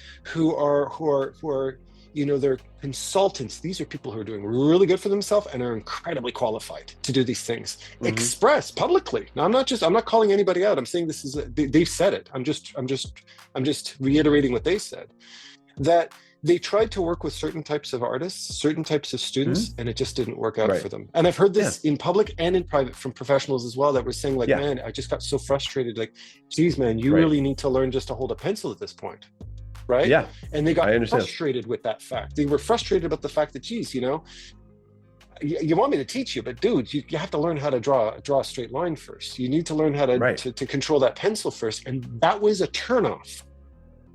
are, you know, they're consultants. These are people who are doing really good for themselves and are incredibly qualified to do these things. Express publicly. Now, I'm not calling anybody out. I'm saying this is they've said it. I'm just reiterating what they said, that they tried to work with certain types of artists, certain types of students, and it just didn't work out for them. And I've heard this in public and in private from professionals as well, that were saying like, man, I just got so frustrated. Like, geez, man, you really need to learn just to hold a pencil at this point. Right? Yeah. And they got frustrated with that fact. They were frustrated about the fact that, geez, you know, you want me to teach you, but dude, you have to learn how to draw a straight line first. You need to learn how to control that pencil first. And that was a turnoff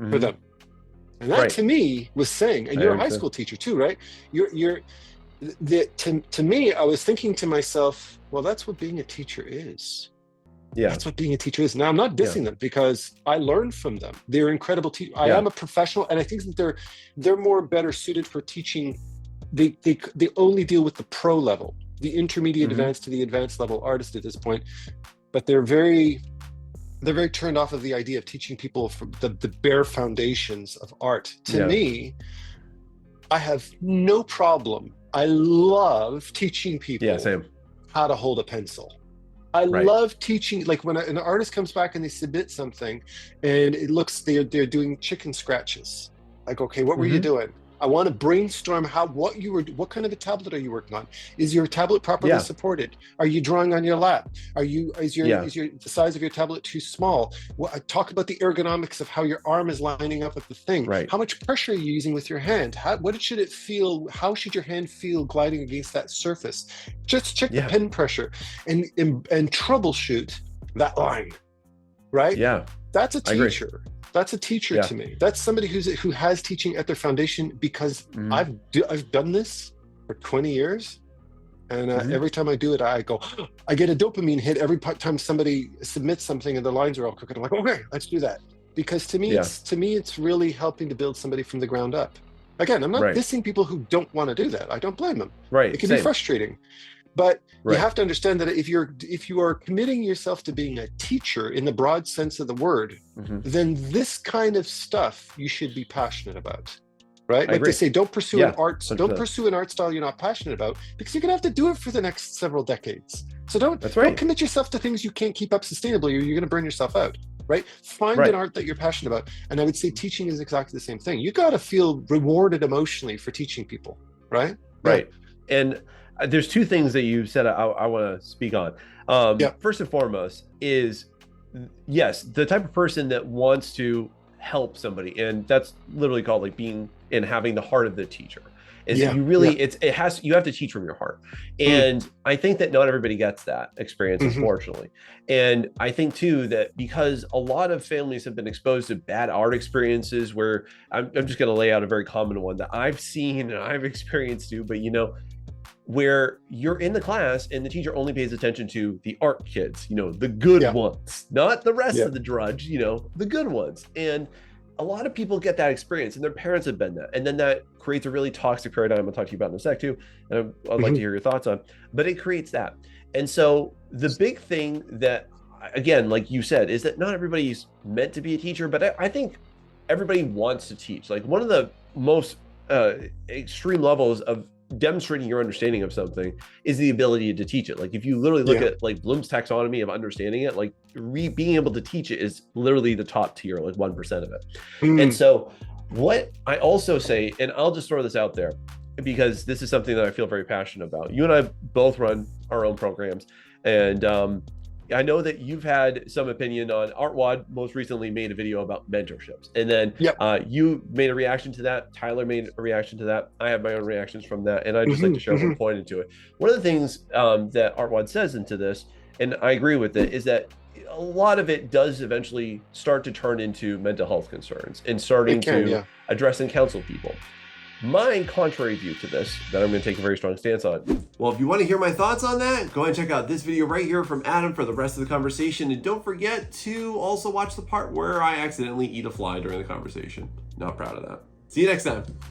for them. And that to me was saying, and you're a high school teacher too, right? To me, I was thinking to myself, well, that's what being a teacher is. That's what being a teacher is. Now, I'm not dissing them because I learned from them. They're incredible teachers. I am a professional, and I think that they're more better suited for teaching. They only deal with the pro level, the intermediate advanced to the advanced level artist at this point. But they're very turned off of the idea of teaching people from the bare foundations of art. To me, I have no problem. I love teaching people how to hold a pencil. I love teaching, like when an artist comes back and they submit something and it looks, they're doing chicken scratches. Like, okay, what were you doing? I want to brainstorm what kind of a tablet are you working on? Is your tablet properly supported? Are you drawing on your lap? Is the size of your tablet too small? Talk about the ergonomics of how your arm is lining up with the thing. How much pressure are you using with your hand? What should it feel? How should your hand feel gliding against that surface? Just check the pen pressure and troubleshoot that line, right? Yeah, that's a teacher. That's a teacher to me. That's somebody who has teaching at their foundation, because I've done this for 20 years. And every time I do it, I go, I get a dopamine hit every time somebody submits something and the lines are all crooked. I'm like, okay, let's do that. Because to me, it's really helping to build somebody from the ground up. Again, I'm not dissing people who don't want to do that. I don't then them. It can be frustrating. But you have to understand that if you are committing yourself to being a teacher in the broad sense of the word, then this kind of stuff you should be passionate about, right? Like they say, don't pursue an art style you're not passionate about, because you're gonna have to do it for the next several decades. So don't commit yourself to things you can't keep up sustainably, or you're gonna burn yourself out. Right? Find an art that you're passionate about. And I would say teaching is exactly the same thing. You got to feel rewarded emotionally for teaching people, right? Right. And there's two things that you said I want to speak on. First and foremost is, yes, the type of person that wants to help somebody, and that's literally called like being and having the heart of the teacher. Is you really you have to teach from your heart. And I think that not everybody gets that experience, unfortunately. And I think too that because a lot of families have been exposed to bad art experiences, where I'm just going to lay out a very common one that I've seen and I've experienced too, but where you're in the class and the teacher only pays attention to the art kids, the good ones, not the rest of the drudge, the good ones. And a lot of people get that experience, and their parents have been that. And then that creates a really toxic paradigm I'll talk to you about in a sec too. And I'd like to hear your thoughts on, but it creates that. And so the big thing that, again, like you said, is that not everybody's meant to be a teacher, but I think everybody wants to teach. Like one of the most extreme levels of demonstrating your understanding of something is the ability to teach it. Like if you literally look at like Bloom's taxonomy of understanding it, like being able to teach it is literally the top tier, like 1% of it. And so what I also say, and I'll just throw this out there because this is something that I feel very passionate about. You and I both run our own programs, and I know that you've had some opinion on ArtWad. Most recently made a video about mentorships, and then you made a reaction to that. Tyler made a reaction to that. I have my own reactions from that, and I just like to share one point into it. One of the things that ArtWad says into this, and I agree with it, is that a lot of it does eventually start to turn into mental health concerns and starting to address and counsel people. My contrary view to this, that I'm going to take a very strong stance on. Well, if you want to hear my thoughts on that, go ahead and check out this video right here from Adam for the rest of the conversation. And don't forget to also watch the part where I accidentally eat a fly during the conversation. Not proud of that. See you next time.